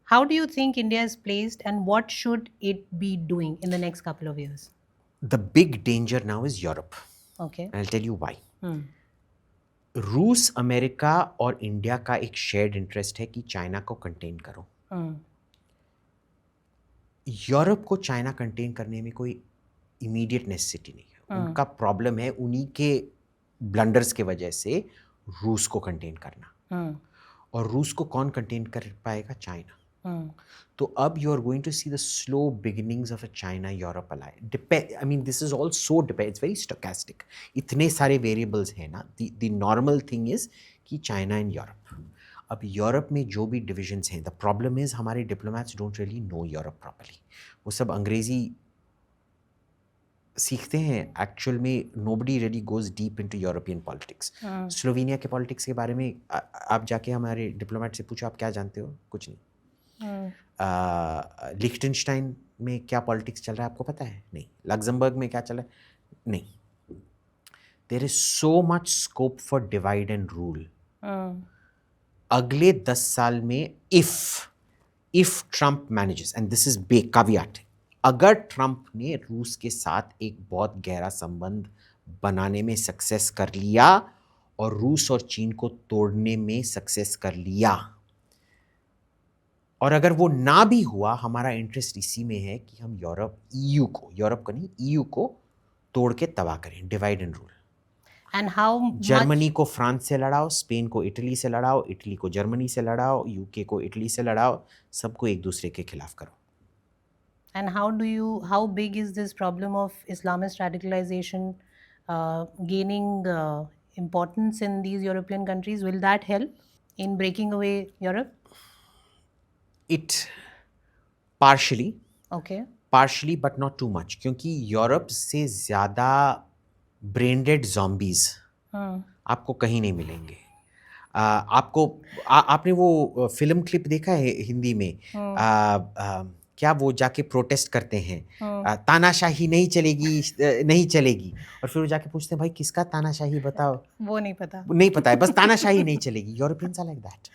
how do you think India is placed and what should it be doing in the next couple of years? The big danger now is Europe. Okay. And I'll tell you why. रूस, America और India का एक shared interest है कि China को contain करो। Europe को China contain करने में कोई इमीडिएट नेसेसिटी नहीं है। उनका प्रॉब्लम है उन्हीं के ब्लंडर्स के वजह से रूस को कंटेन करना, और रूस को कौन कंटेन कर पाएगा? चाइना। तो अब you are going to see the slow beginnings of a China Europe alliance. I mean this is all so depends, very stochastic, इतने सारे वेरिएबल्स हैं ना। द नॉर्मल थिंग इज कि चाइना एंड यूरोप। अब Europe में जो भी divisions हैं, द प्रॉब्लम इज हमारे diplomats don't really know Europe properly. वो सब अंग्रेजी सीखते हैं, एक्चुअल में nobody really goes deep into European politics. Slovenia के पॉलिटिक्स के बारे में आप जाके हमारे डिप्लोमैट से पूछो, आप क्या जानते हो? कुछ नहीं। लिख्टेनस्टाइन में क्या पॉलिटिक्स चल रहा है आपको पता है? नहीं। लग्जमबर्ग में क्या चल रहा है? नहीं। There is so much scope for divide and rule. अगले 10 साल में if Trump manages, and this is big caveat, अगर ट्रम्प ने रूस के साथ एक बहुत गहरा संबंध बनाने में सक्सेस कर लिया और रूस और चीन को तोड़ने में सक्सेस कर लिया, और अगर वो ना भी हुआ, हमारा इंटरेस्ट इसी में है कि हम यूरोप को नहीं, ईयू को तोड़ के तबाह करें, divide and rule. And how Germany को फ्रांस से लड़ाओ, स्पेन को इटली से लड़ाओ, इटली को जर्मनी से लड़ाओ, यूके को इटली से लड़ाओ, सबको एक दूसरे के खिलाफ करो। And how big is this problem of Islamist radicalization gaining importance in these European countries? Will that help in breaking away Europe? It partially, Okay. but not too much, क्योंकि Europe से ज़्यादा ब्रेन-डेड ज़ॉम्बीज़ आपको कहीं नहीं मिलेंगे। आपको आपने वो फिल्म क्लिप देखा है हिंदी में? क्या वो जाके प्रोटेस्ट करते हैं, हम्म, तानाशाही नहीं चलेगी, नहीं चलेगी, और फिर वो जाके पूछते हैं भाई किसका तानाशाही बताओ, वो नहीं पता। नहीं पता है, बस तानाशाही नहीं चलेगी. Europeans are like that.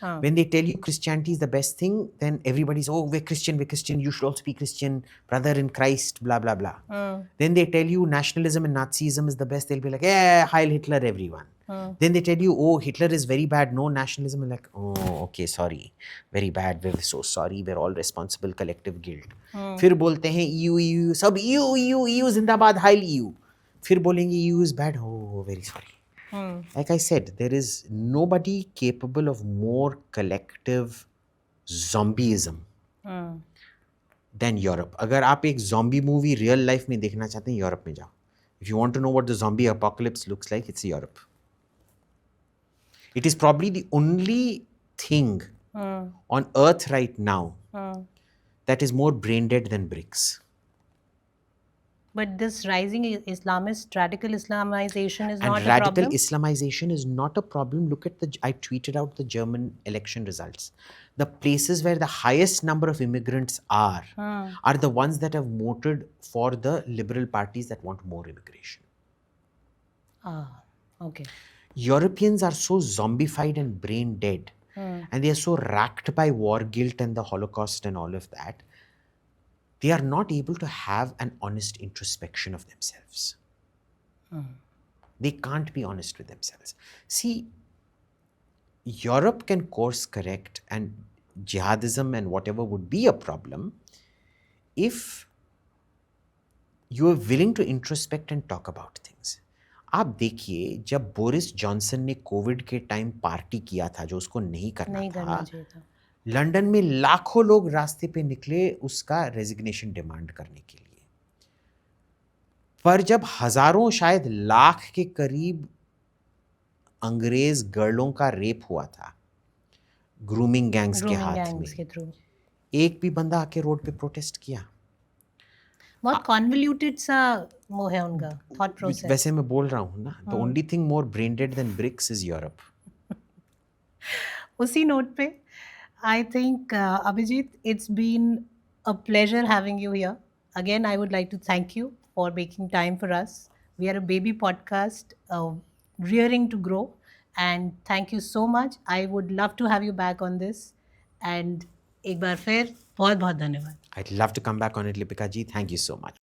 हाँ. When they tell you Christianity is the best thing, then everybody's, oh, we're Christian, you should also be Christian, brother in Christ, blah, blah, blah. Hmm, Then they tell you nationalism and Nazism is the best, they'll be like, yeah, Heil Hitler, everyone. Hmm, Then they tell you, oh, Hitler is very bad, no nationalism, and like, oh, okay, sorry, very bad, we're so sorry, we're all responsible, collective guilt. हम्म, फिर बोलते हैं EU, सब EU जिंदाबाद, Heil EU. फिर बोलेंगे EU is bad, oh, very sorry. Hmm, Like I said, there is nobody capable of more collective zombieism hmm. than Europe. अगर आप एक zombie movie real life में देखना चाहते हैं, यूरोप में जाओ. If you want to know what the zombie apocalypse looks like, it's Europe. It is probably the only thing hmm, on earth right now hmm. that is more brain dead than BRICS. But this rising Islamist, radical Islamization is And not a radical problem. Islamization is not a problem. Look at I tweeted out the German election results. The places where the highest number of immigrants are the ones that have voted for the liberal parties that want more immigration. Ah, okay. Europeans are so zombified and brain dead, and they are so racked by war guilt and the Holocaust and all of that, they are not able to have an honest introspection of themselves. They can't be honest with themselves. See, Europe can course correct and jihadism and whatever would be a problem if you are willing to introspect and talk about things. आप देखिए, जब Boris Johnson ने Covid के time party किया था जो उसको नहीं करना नहीं करना था, चाहिए था. लंदन में लाखों लोग रास्ते पे निकले उसका रेजिग्नेशन डिमांड करने के लिए. पर जब हजारों, शायद लाख के करीब अंग्रेज गर्लों का रेप हुआ था ग्रूमिंग गैंग्स के Grooming हाथ gangs में, के through. एक भी बंदा आके रोड पे प्रोटेस्ट किया? बहुत convoluted सा वो है उनका thought process. वैसे मैं बोल रहा हूँ ना, the only thing more brain dead than BRICS is Europe. उसी नोट पे I think Abhijit, it's been a pleasure having you here. Again, I would like to thank you for making time for us. We are a baby podcast, rearing to grow, and thank you so much. I would love to have you back on this. And एक बार फिर बहुत बहुत धन्यवाद. I'd love to come back on it, Lipika ji. Thank you so much.